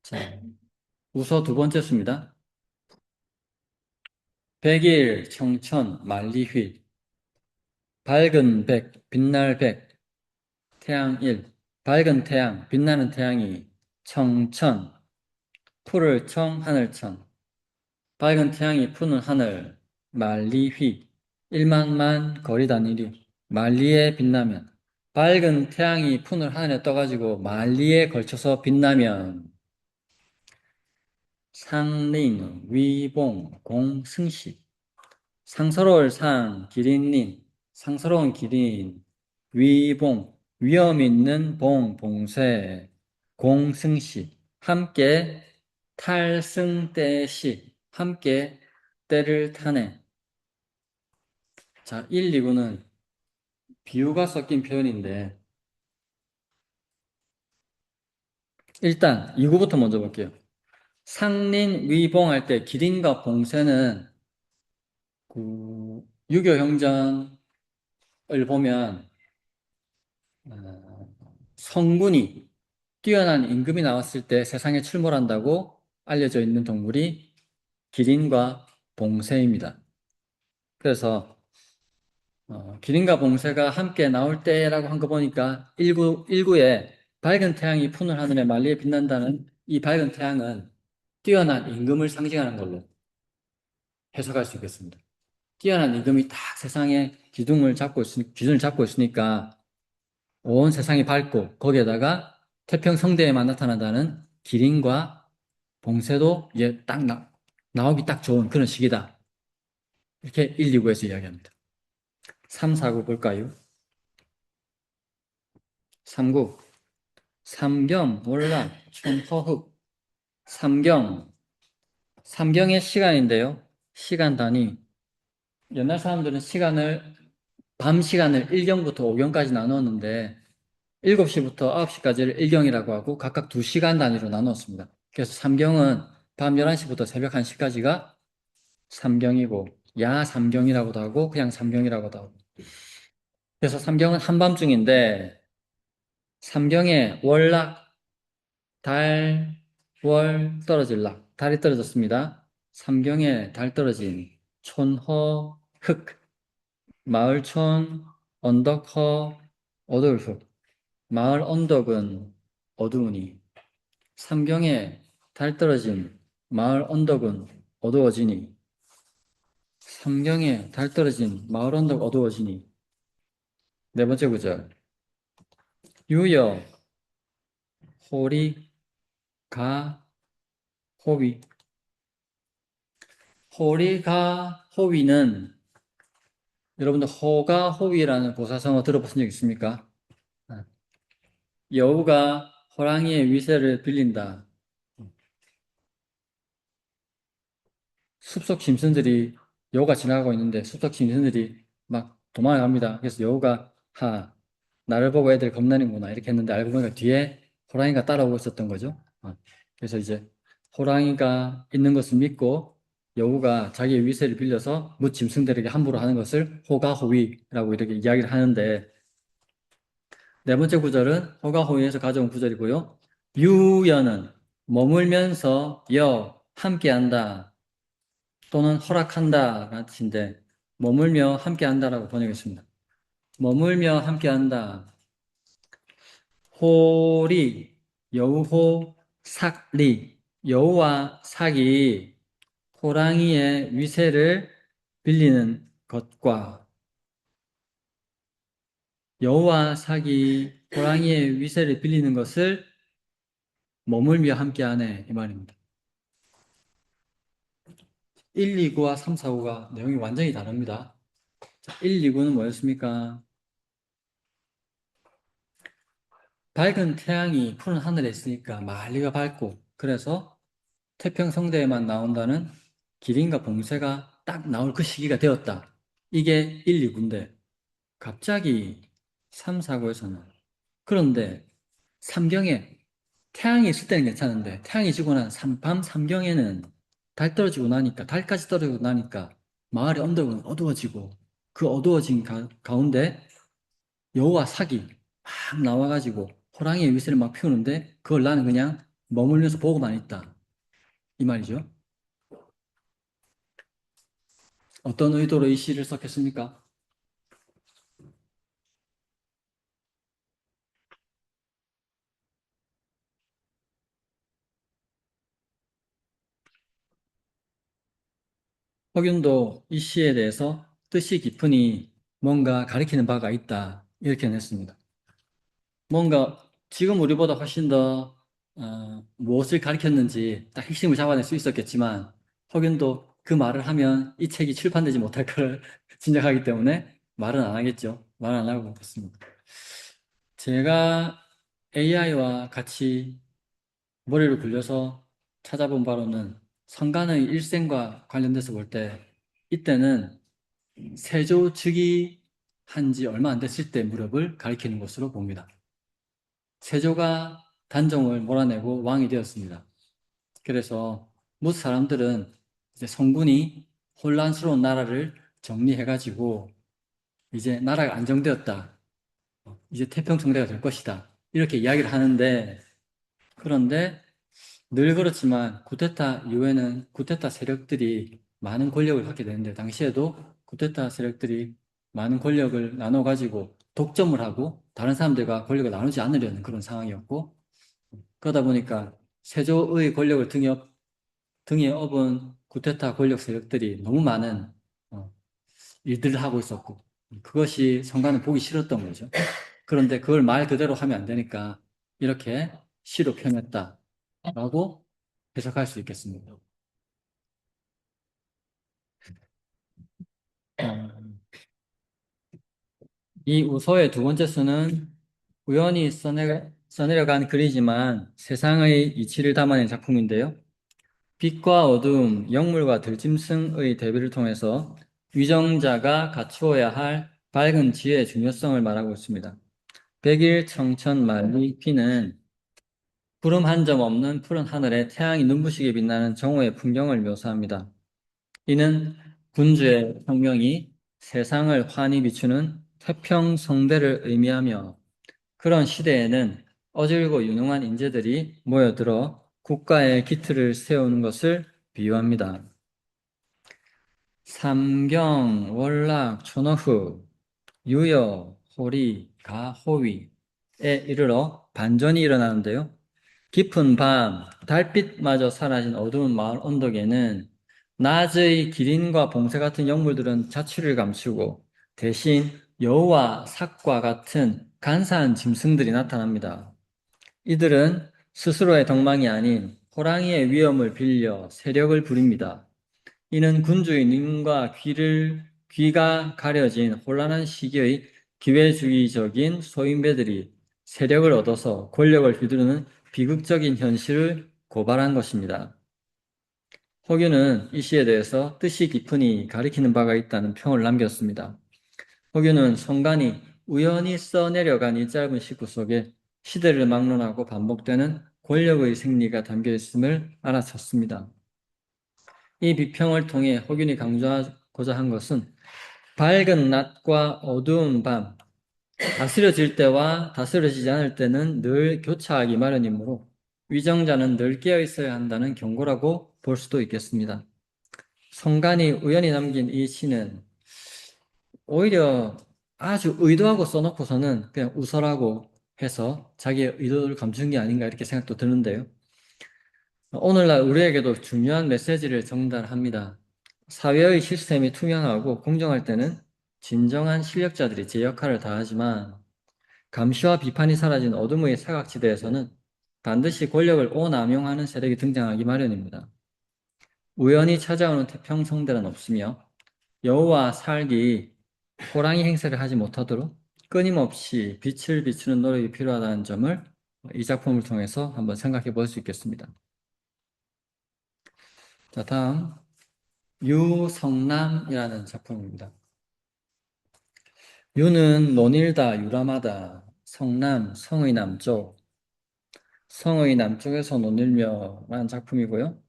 자, 우서 두 번째 수입니다. 백일, 청천, 만리휘, 밝은 백, 빛날 백, 태양일, 밝은 태양, 빛나는 태양이 청천, 푸를 청, 하늘 청, 밝은 태양이 푸는 하늘, 만리휘, 일만만 거리 다니리, 만리에 빛나면, 밝은 태양이 푸는 하늘에 떠가지고 만리에 걸쳐서 빛나면, 상린, 위봉, 공승시, 상서로울 상, 기린린, 상서로운 기린, 위봉, 위험 있는 봉, 봉쇄, 공승시, 함께 탈승대시, 함께 때를 타네. 자, 1, 2구는 비유가 섞인 표현인데, 일단 2구부터 먼저 볼게요. 상린, 위봉 할 때 기린과 봉쇄는 그 유교 형전을 보면 성군이 뛰어난 임금이 나왔을 때 세상에 출몰한다고 알려져 있는 동물이 기린과 봉쇄입니다. 그래서 기린과 봉쇄가 함께 나올 때라고 한 거 보니까 일구에 밝은 태양이 푸는 하늘에 말리에 빛난다는 이 밝은 태양은 뛰어난 임금을 상징하는 걸로 해석할 수 있겠습니다. 뛰어난 임금이 딱 세상에 기준을 잡고 있으니까 온 세상이 밝고 거기에다가 태평성대에만 나타난다는 기린과 봉쇄도 이제 딱 나오기 딱 좋은 그런 시기다. 이렇게 1, 2구에서 이야기합니다. 3, 4구 볼까요? 3구 삼경, 월락, 춘허흡. 삼경의 시간인데요. 시간 단위. 옛날 사람들은 밤 시간을 1경부터 5경까지 나눴는데 7시부터 9시까지를 1경이라고 하고 각각 2시간 단위로 나눴습니다. 그래서 삼경은 밤 11시부터 새벽 1시까지가 삼경이고 야삼경이라고도 하고 그냥 삼경이라고도 하고 그래서 삼경은 한밤중인데 삼경에 월락, 달, 월 떨어질락 달이 떨어졌습니다. 삼경에 달 떨어진 촌허, 흑, 마을촌, 언덕허, 어두울 흑 마을 언덕은 어두우니 삼경에 달 떨어진 마을 언덕은 어두워지니 삼경에 달 떨어진 마을 언덕 어두워지니 네 번째 구절 유여 호리 가 호위 호리가 호위는 여러분들 호가 호위라는 보사성어 들어보신 적 있습니까? 여우가 호랑이의 위세를 빌린다. 숲속 짐승들이 여우가 지나가고 있는데 숲속 짐승들이 막 도망갑니다. 그래서 여우가 나를 보고 애들 겁나는구나 이렇게 했는데 알고 보니까 뒤에 호랑이가 따라오고 있었던 거죠. 그래서 이제 호랑이가 있는 것을 믿고 여우가 자기의 위세를 빌려서 무 짐승들에게 함부로 하는 것을 호가호위라고 이렇게 이야기를 하는데 네 번째 구절은 호가호위에서 가져온 구절이고요. 유여는 머물면서 함께한다. 또는 허락한다 라는 뜻인데 머물며 함께한다라고 번역했습니다. 머물며 함께한다. 호리, 여우호, 삭리. 여우와 삭이 호랑이의 위세를 빌리는 것과 여우와 삭이 호랑이의 위세를 빌리는 것을 머물며 함께하네 이 말입니다. 1, 2구와 3, 4구가 내용이 완전히 다릅니다. 1, 2구는 뭐였습니까? 밝은 태양이 푸른 하늘에 있으니까 만리가 밝고 그래서 태평성대에만 나온다는 기린과 봉쇄가 딱 나올 그 시기가 되었다. 이게 1, 2구인데 갑자기 3, 4구에서는 그런데 삼경에 태양이 있을 때는 괜찮은데 태양이 지고 난 밤 삼경에는 달 떨어지고 나니까 달까지 떨어지고 나니까 마을의 언덕은 어두워지고 그 어두워진 가운데 여우와 삭이 막 나와가지고 호랑이의 위세를 막 피우는데 그걸 나는 그냥 머물면서 보고만 있다. 이 말이죠. 어떤 의도로 이 시를 썼겠습니까? 허균도 이 시에 대해서 뜻이 깊으니 뭔가 가리키는 바가 있다. 이렇게 냈습니다. 뭔가 지금 우리보다 훨씬 더 무엇을 가리켰는지 딱 핵심을 잡아낼 수 있었겠지만 허균도 그 말을 하면 이 책이 출판되지 못할 걸 짐작하기 때문에 말은 안 하겠죠. 말 안 하고 있습니다. 제가 AI와 같이 머리를 굴려서 찾아본 바로는 성간의 일생과 관련돼서 볼 때 이때는 세조 즉위 한 지 얼마 안 됐을 때 무렵을 가리키는 것으로 봅니다. 세조가 단종을 몰아내고 왕이 되었습니다. 그래서 무스 사람들은 이제 성군이 혼란스러운 나라를 정리해가지고 이제 나라가 안정되었다. 이제 태평성대가 될 것이다. 이렇게 이야기를 하는데 그런데 늘 그렇지만 쿠데타 이후에는 쿠데타 세력들이 많은 권력을 갖게 되는데 당시에도 쿠데타 세력들이 많은 권력을 나눠 가지고 독점을 하고 다른 사람들과 권력을 나누지 않으려는 그런 상황이었고, 그러다 보니까 세조의 권력을 등에 업은 쿠데타 권력 세력들이 너무 많은 일들을 하고 있었고, 그것이 성가는 보기 싫었던 거죠. 그런데 그걸 말 그대로 하면 안 되니까 이렇게 시로 표현했다라고 해석할 수 있겠습니다. 이 우서의 두 번째 수는 우연히 써내려간 글이지만 세상의 이치를 담아낸 작품인데요. 빛과 어두움, 영물과 들짐승의 대비를 통해서 위정자가 갖추어야 할 밝은 지혜의 중요성을 말하고 있습니다. 백일 청천 만리 피는 구름 한 점 없는 푸른 하늘에 태양이 눈부시게 빛나는 정오의 풍경을 묘사합니다. 이는 군주의 혁명이 세상을 환히 비추는 태평성대를 의미하며 그런 시대에는 어질고 유능한 인재들이 모여들어 국가의 기틀을 세우는 것을 비유합니다. 삼경, 월락, 촌어후, 유여, 호리, 가, 호위에 이르러 반전이 일어나는데요. 깊은 밤, 달빛마저 사라진 어두운 마을 언덕에는 낮의 기린과 봉새 같은 영물들은 자취를 감추고 대신 여우와 삭과 같은 간사한 짐승들이 나타납니다. 이들은 스스로의 덕망이 아닌 호랑이의 위엄을 빌려 세력을 부립니다. 이는 군주의 눈과 귀가 가려진 혼란한 시기의 기회주의적인 소인배들이 세력을 얻어서 권력을 휘두르는 비극적인 현실을 고발한 것입니다. 허균은 이 시에 대해서 뜻이 깊으니 가리키는 바가 있다는 평을 남겼습니다. 허균은 성간이 우연히 써내려간 이 짧은 시구 속에 시대를 막론하고 반복되는 권력의 생리가 담겨 있음을 알아챘습니다. 이 비평을 통해 허균이 강조하고자 한 것은 밝은 낮과 어두운 밤, 다스려질 때와 다스려지지 않을 때는 늘 교차하기 마련이므로 위정자는 늘 깨어 있어야 한다는 경고라고 볼 수도 있겠습니다. 성간이 우연히 남긴 이 시는 오히려 아주 의도하고 써놓고서는 그냥 우설하고 해서 자기의 의도를 감춘 게 아닌가 이렇게 생각도 드는데요. 오늘날 우리에게도 중요한 메시지를 전달합니다. 사회의 시스템이 투명하고 공정할 때는 진정한 실력자들이 제 역할을 다하지만 감시와 비판이 사라진 어둠의 사각지대에서는 반드시 권력을 오남용하는 세력이 등장하기 마련입니다. 우연히 찾아오는 태평성대는 없으며 여우와 살기, 호랑이 행세를 하지 못하도록 끊임없이 빛을 비추는 노력이 필요하다는 점을 이 작품을 통해서 한번 생각해 볼 수 있겠습니다. 자, 다음 유성남이라는 작품입니다. 유는 논일다, 유람하다, 성남, 성의 남쪽, 성의 남쪽에서 논일며라는 작품이고요.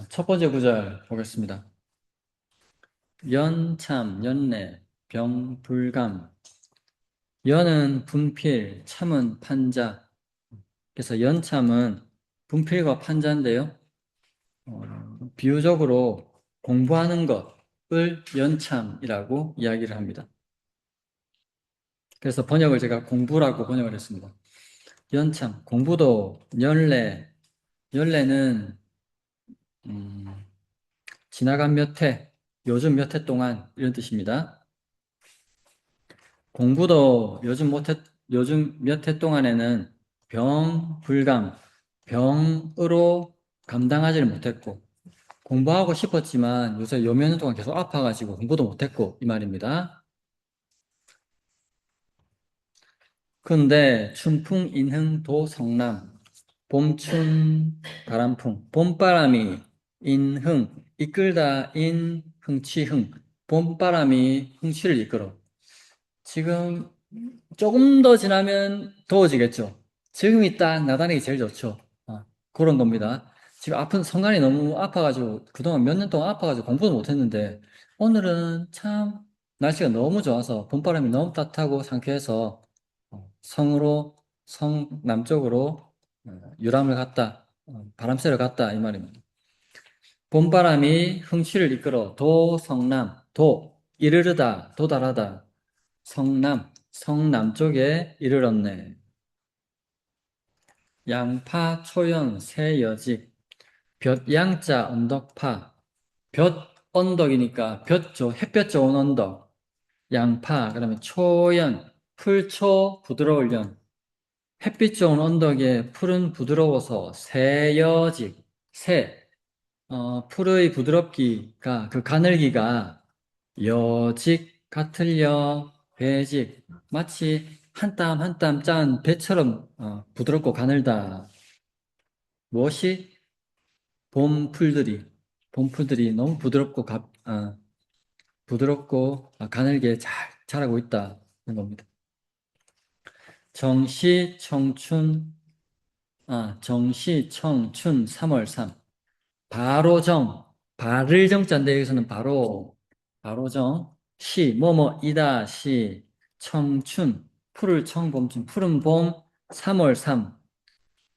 첫 번째 구절 보겠습니다. 연참, 연내, 병, 불감. 연은 분필, 참은 판자. 그래서 연참은 분필과 판자인데요. 비유적으로 공부하는 것을 연참이라고 이야기를 합니다. 그래서 번역을 제가 공부라고 번역을 했습니다. 연참, 공부도 연례, 연례는 지나간 몇 해, 요즘 몇 해 동안 이런 뜻입니다. 공부도 요즘 몇 해 동안에는 병, 불감, 병으로 감당하지를 못했고 공부하고 싶었지만 요새 요 몇 년 동안 계속 아파가지고 공부도 못했고 이 말입니다. 그런데 춘풍 인흥 도성남 봄춘 바람풍 봄바람이 인흥 이끌다 인흥치흥 봄바람이 흥치를 이끌어 지금 조금 더 지나면 더워지겠죠. 지금이 딱 나다니기 제일 좋죠. 그런 겁니다. 지금 성간이 너무 아파가지고 그동안 몇 년 동안 아파가지고 공부도 못했는데 오늘은 참 날씨가 너무 좋아서 봄바람이 너무 따뜻하고 상쾌해서 성 남쪽으로 유람을 갔다 바람 쐬러 갔다 이 말입니다. 봄바람이 흥취를 이끌어 도 성남 도 이르르다 도달하다 성남 성남쪽에 이르렀네. 양파 초연 새여직 볕 양자 언덕파 볕 언덕이니까 햇볕 좋은 언덕 양파 그다음에 초연 풀초 부드러울 연 햇빛 좋은 언덕에 풀은 부드러워서 새여직 새 풀의 부드럽기가 그 가늘기가 여직 같을려 배직 마치 한 땀 한 땀 짠 배처럼 부드럽고 가늘다. 무엇이 봄풀들이 너무 부드럽고 가늘게 잘 자라고 있다는 겁니다. 정시 청춘 3월 3 바를 정자인데 여기서는 바로 정 뭐뭐이다 청춘 푸를 청봄춘 푸른 봄 3월 3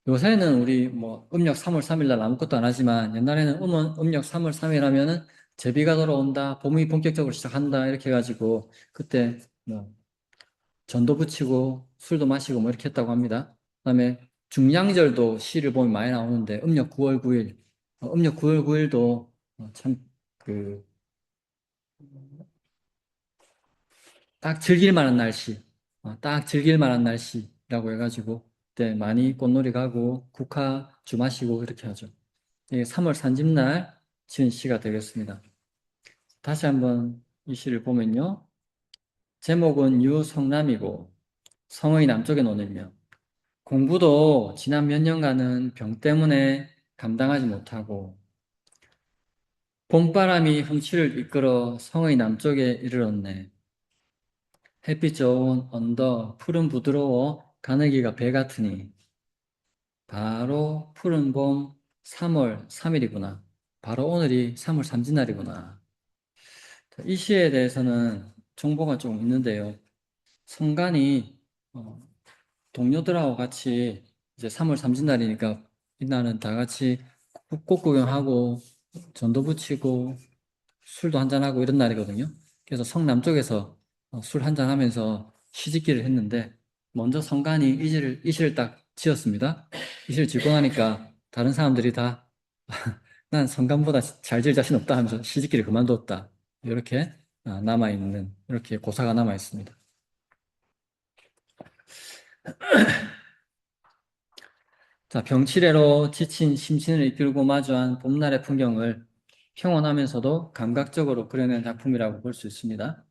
요새는 우리 뭐 음력 3월 3일 날 아무것도 안 하지만 옛날에는 음력 3월 3일 하면은 제비가 돌아온다 봄이 본격적으로 시작한다 이렇게 해가지고 그때 뭐 전도 붙이고 술도 마시고 뭐 이렇게 했다고 합니다. 그다음에 중량절도 시를 보면 많이 나오는데 음력 9월 9일 음력 9월 9일도 참그 딱 즐길 만한 날씨라고 해가지고 그때 많이 꽃놀이 가고 국화 주 마시고 이렇게 하죠. 이게 3월 산짐날 지은 시가 되겠습니다. 다시 한번 이 시를 보면요. 제목은 유성남이고 성의 남쪽에 논이며 공부도 지난 몇 년간은 병 때문에 감당하지 못하고 봄바람이 흥취를 이끌어 성의 남쪽에 이르렀네. 햇빛 좋은 언덕 푸른 부드러워 가늘기가 배 같으니 바로 푸른 봄 3월 3일이구나. 바로 오늘이 3월 삼진날이구나. 이 시에 대해서는 정보가 조금 있는데요. 성간이 동료들하고 같이 이제 3월 삼진날이니까 이날은 다 같이 꽃 구경하고 전도 붙이고 술도 한잔하고 이런 날이거든요. 그래서 성남쪽에서 술 한잔하면서 시집기를 했는데 먼저 성간이 이 시를 딱 지었습니다. 이 시를 짓고 나니까 다른 사람들이 다 난 성간보다 잘 지을 자신 없다 하면서 시집기를 그만뒀다. 이렇게 남아있는 이렇게 고사가 남아있습니다. 자, 병치레로 지친 심신을 이끌고 마주한 봄날의 풍경을 평온하면서도 감각적으로 그려낸 작품이라고 볼 수 있습니다.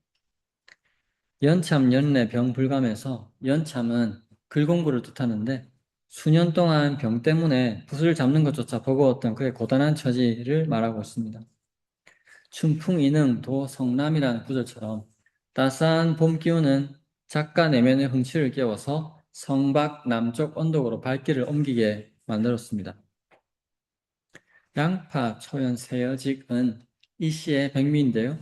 연참, 연례, 병불감에서 연참은 글공부를 뜻하는데 수년 동안 병 때문에 붓을 잡는 것조차 버거웠던 그의 고단한 처지를 말하고 있습니다. 춘풍이능 도성남이라는 구절처럼 따스한 봄 기운은 작가 내면의 흥취를 깨워서 성박 남쪽 언덕으로 발길을 옮기게 만들었습니다. 양파, 초연, 새여직은 이 시의 백미인데요.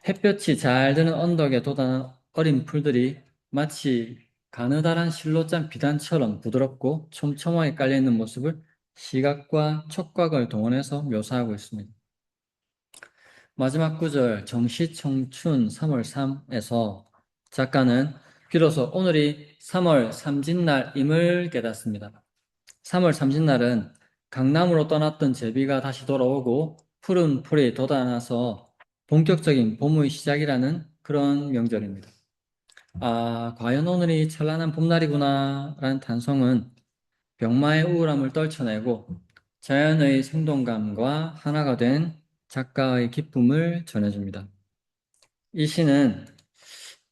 햇볕이 잘 드는 언덕에 돋아난 어린 풀들이 마치 가느다란 실로 짠 비단처럼 부드럽고 촘촘하게 깔려있는 모습을 시각과 촉각을 동원해서 묘사하고 있습니다. 마지막 구절 정시청춘 3월 3에서 작가는 비로소 오늘이 3월 삼진날임을 깨닫습니다. 3월 삼진날은 강남으로 떠났던 제비가 다시 돌아오고 푸른 풀이 돋아나서 본격적인 봄의 시작이라는 그런 명절입니다. 과연 오늘이 찬란한 봄날이구나 라는 탄성은 병마의 우울함을 떨쳐내고 자연의 생동감과 하나가 된 작가의 기쁨을 전해줍니다. 이 시는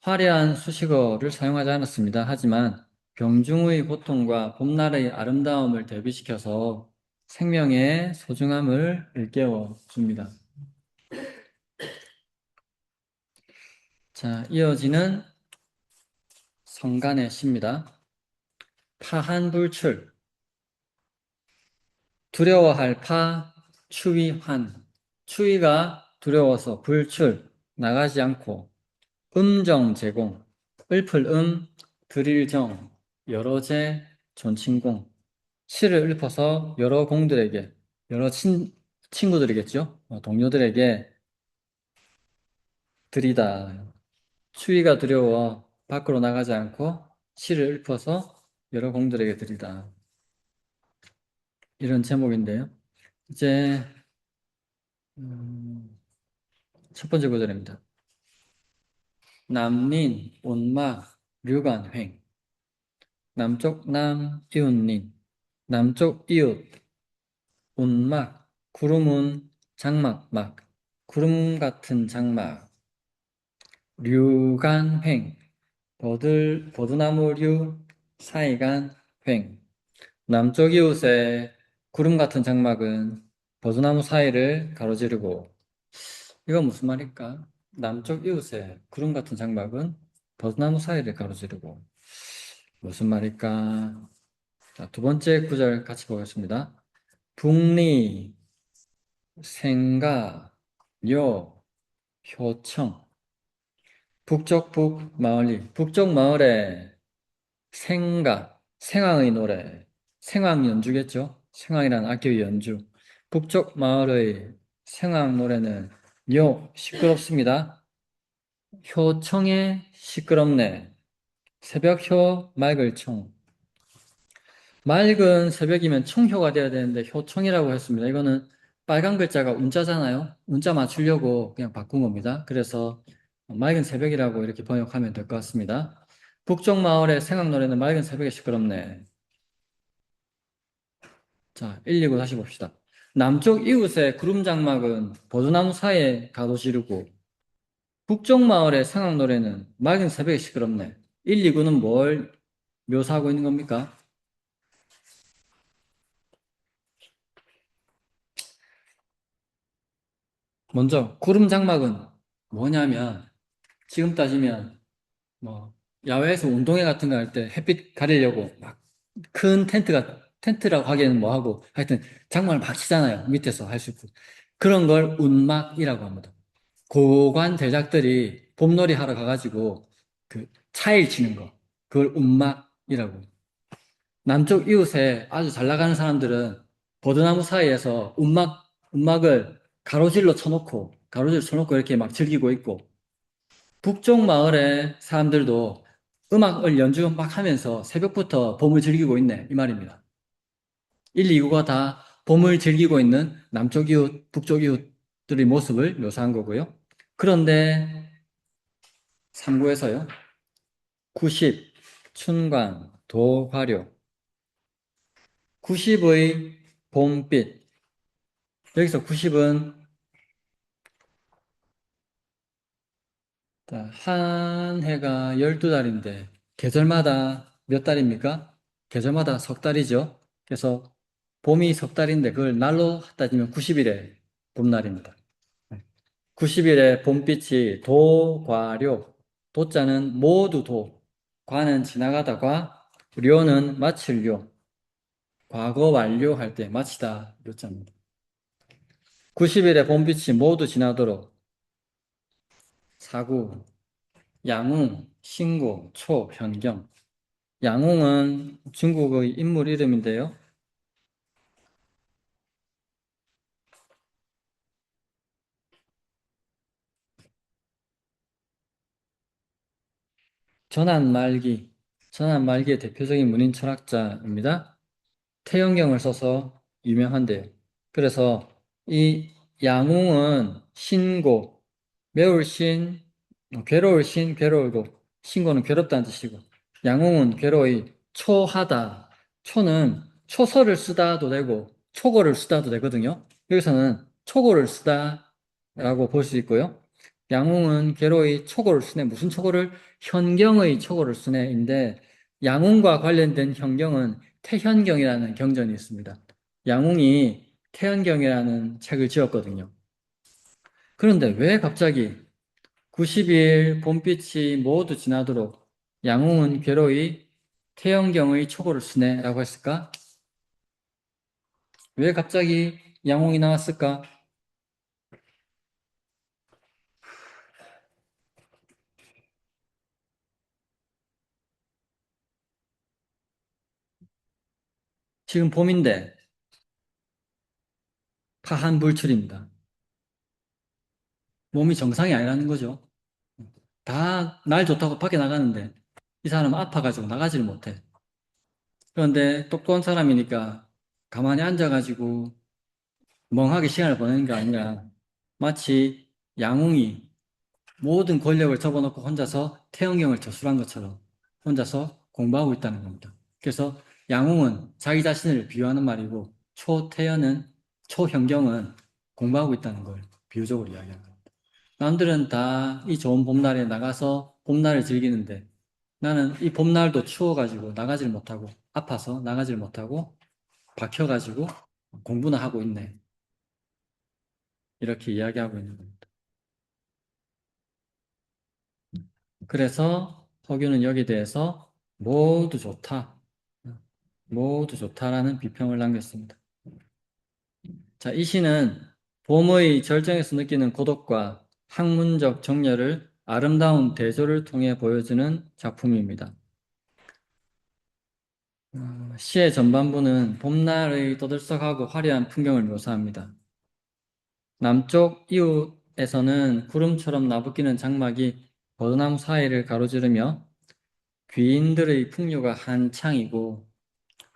화려한 수식어를 사용하지 않았습니다. 하지만 병중의 고통과 봄날의 아름다움을 대비시켜서 생명의 소중함을 일깨워 줍니다. 자, 이어지는 성간의 시입니다. 파한불출 두려워할 파, 추위환 추위가 두려워서 불출 나가지 않고 음정 제공 읊을 드릴 정 여러제 존칭공 시를 읊어서 여러 공들에게 여러 친구들이겠죠? 동료들에게 들이다. 추위가 두려워 밖으로 나가지 않고 실을 읊어서 여러 공들에게 드리다. 이런 제목인데요. 이제 음, 첫 번째 구절입니다. 남린, 온막, 류관횡. 남쪽 남, 이웃님. 남쪽 이웃, 온막, 구름은 장막막. 구름 같은 장막. 류관횡. 버드나무류, 사이간, 횡. 남쪽 이웃의 구름 같은 장막은 버드나무 사이를 가로지르고, 이건 무슨 말일까? 남쪽 이웃의 구름 같은 장막은 버드나무 사이를 가로지르고, 무슨 말일까? 자, 두 번째 구절 같이 보겠습니다. 북리, 생가, 요, 효청. 북쪽 마을이, 북쪽 마을에 생황의 노래, 생황 연주겠죠? 생황이란 악기의 연주. 북쪽 마을의 생황 노래는 요, 시끄럽습니다. 효청에 시끄럽네. 새벽효, 맑을 청. 맑은 새벽이면 청효가 돼야 되는데 효청이라고 했습니다. 이거는 빨간 글자가 운자잖아요. 운자 맞추려고 그냥 바꾼 겁니다. 그래서 맑은 새벽이라고 이렇게 번역하면 될 것 같습니다. 북쪽 마을의 생황 노래는 맑은 새벽에 시끄럽네. 자, 119 다시 봅시다. 남쪽 이웃의 구름 장막은 버드나무 사이에 가로지르고 북쪽 마을의 상황 노래는 맑은 새벽에 시끄럽네. 129는 뭘 묘사하고 있는 겁니까? 먼저 구름 장막은 뭐냐면 지금 따지면 뭐 야외에서 운동회 같은 거 할 때 햇빛 가리려고 막 큰 텐트라고 하기에는 뭐하고 하여튼 장막을 막 치잖아요. 밑에서 할 수 있고 그런 걸 운막이라고 합니다. 고관 대작들이 봄놀이 하러 가가지고 그 차일 치는 거 그걸 운막이라고. 남쪽 이웃에 아주 잘 나가는 사람들은 버드나무 사이에서 운막을 가로질러 쳐놓고 이렇게 막 즐기고 있고 북쪽 마을의 사람들도 음악을 연주 막 하면서 새벽부터 봄을 즐기고 있네 이 말입니다. 1, 2구가 다 봄을 즐기고 있는 남쪽 이웃, 북쪽 이웃들의 모습을 묘사한 거고요. 그런데 3구에서요. 90, 춘광, 도화료. 90의 봄빛. 여기서 90은 한 해가 12달인데 계절마다 몇 달입니까? 계절마다 석 달이죠. 그래서 봄이 석 달인데 그걸 날로 따지면 90일의 봄날입니다. 90일의 봄빛이 도과료. 도자는 모두 도. 과는 지나가다가 료는 마칠료. 과거 완료할 때 마치다 요자입니다. 90일의 봄빛이 모두 지나도록 사구, 양웅, 신고, 초, 현경. 양웅은 중국의 인물 이름인데요. 전한말기, 전한말기의 대표적인 문인 철학자입니다. 태영경을 써서 유명한데요. 그래서 이 양웅은 신고, 매울 신, 괴로울 신, 괴로울고, 신고는 괴롭다는 뜻이고, 양웅은 괴로이 초하다. 초는 초서를 쓰다도 되고, 초고를 쓰다도 되거든요. 여기서는 초고를 쓰다라고 볼 수 있고요. 양웅은 괴로이 초고를 쓰네. 무슨 초고를? 현경의 초고를 쓰네인데, 양웅과 관련된 현경은 태현경이라는 경전이 있습니다. 양웅이 태현경이라는 책을 지었거든요. 그런데 왜 갑자기 90일 봄빛이 모두 지나도록 양웅은 괴로이 태현경의 초고를 쓰네라고 했을까? 왜 갑자기 양웅이 나왔을까? 지금 봄인데 파한불출입니다. 몸이 정상이 아니라는 거죠. 다 날 좋다고 밖에 나가는데 이 사람은 아파가지고 나가지를 못해. 그런데 똑똑한 사람이니까 가만히 앉아가지고 멍하게 시간을 보내는 게 아니라 마치 양웅이 모든 권력을 접어놓고 혼자서 태영경을 저술한 것처럼 혼자서 공부하고 있다는 겁니다. 그래서 양웅은 자기 자신을 비유하는 말이고 초현경은 공부하고 있다는 걸 비유적으로 이야기하는 겁니다. 남들은 다 이 좋은 봄날에 나가서 봄날을 즐기는데 나는 이 봄날도 추워가지고 나가질 못하고 아파서 나가질 못하고 박혀가지고 공부나 하고 있네. 이렇게 이야기하고 있는 겁니다. 그래서 석유는 여기에 대해서 모두 좋다. 모두 좋다라는 비평을 남겼습니다. 자, 이 시는 봄의 절정에서 느끼는 고독과 학문적 정열을 아름다운 대조를 통해 보여주는 작품입니다. 시의 전반부는 봄날의 떠들썩하고 화려한 풍경을 묘사합니다. 남쪽 이웃에서는 구름처럼 나부끼는 장막이 버드나무 사이를 가로지르며 귀인들의 풍류가 한창이고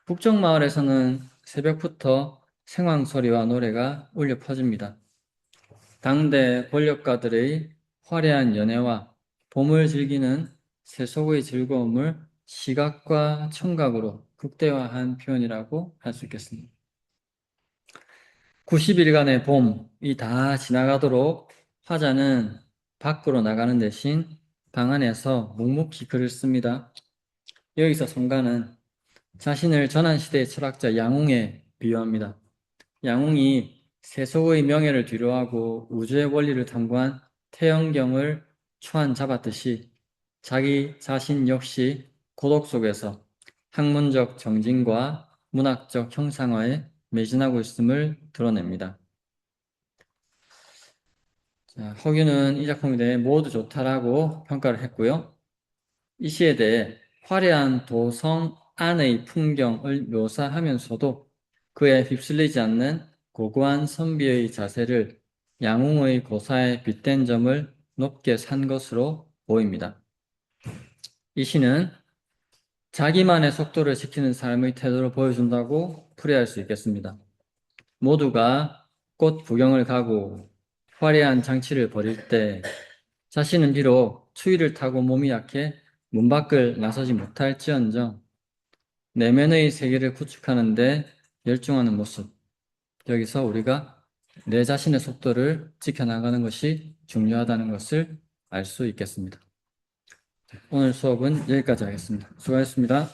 북쪽 마을에서는 새벽부터 생황 소리와 노래가 울려 퍼집니다. 당대 권력가들의 화려한 연애와 봄을 즐기는 세속의 즐거움을 시각과 청각으로 극대화한 표현이라고 할 수 있겠습니다. 90일간의 봄이 다 지나가도록 화자는 밖으로 나가는 대신 방 안에서 묵묵히 글을 씁니다. 여기서 송가는 자신을 전환시대의 철학자 양웅에 비유합니다. 양웅이 세속의 명예를 뒤로하고 우주의 원리를 탐구한 태영경을 추한 잡았듯이 자기 자신 역시 고독 속에서 학문적 정진과 문학적 형상화에 매진하고 있음을 드러냅니다. 자, 허균은 이 작품에 대해 모두 좋다라고 평가를 했고요. 이 시에 대해 화려한 도성 안의 풍경을 묘사하면서도 그에 휩쓸리지 않는 고고한 선비의 자세를 양웅의 고사에 빗댄 점을 높게 산 것으로 보입니다. 이 시는 자기만의 속도를 지키는 삶의 태도를 보여준다고 풀이할 수 있겠습니다. 모두가 꽃 구경을 가고 화려한 장치를 벌일 때 자신은 비록 추위를 타고 몸이 약해 문 밖을 나서지 못할지언정 내면의 세계를 구축하는데 열중하는 모습. 여기서 우리가 내 자신의 속도를 지켜나가는 것이 중요하다는 것을 알 수 있겠습니다. 오늘 수업은 여기까지 하겠습니다. 수고하셨습니다.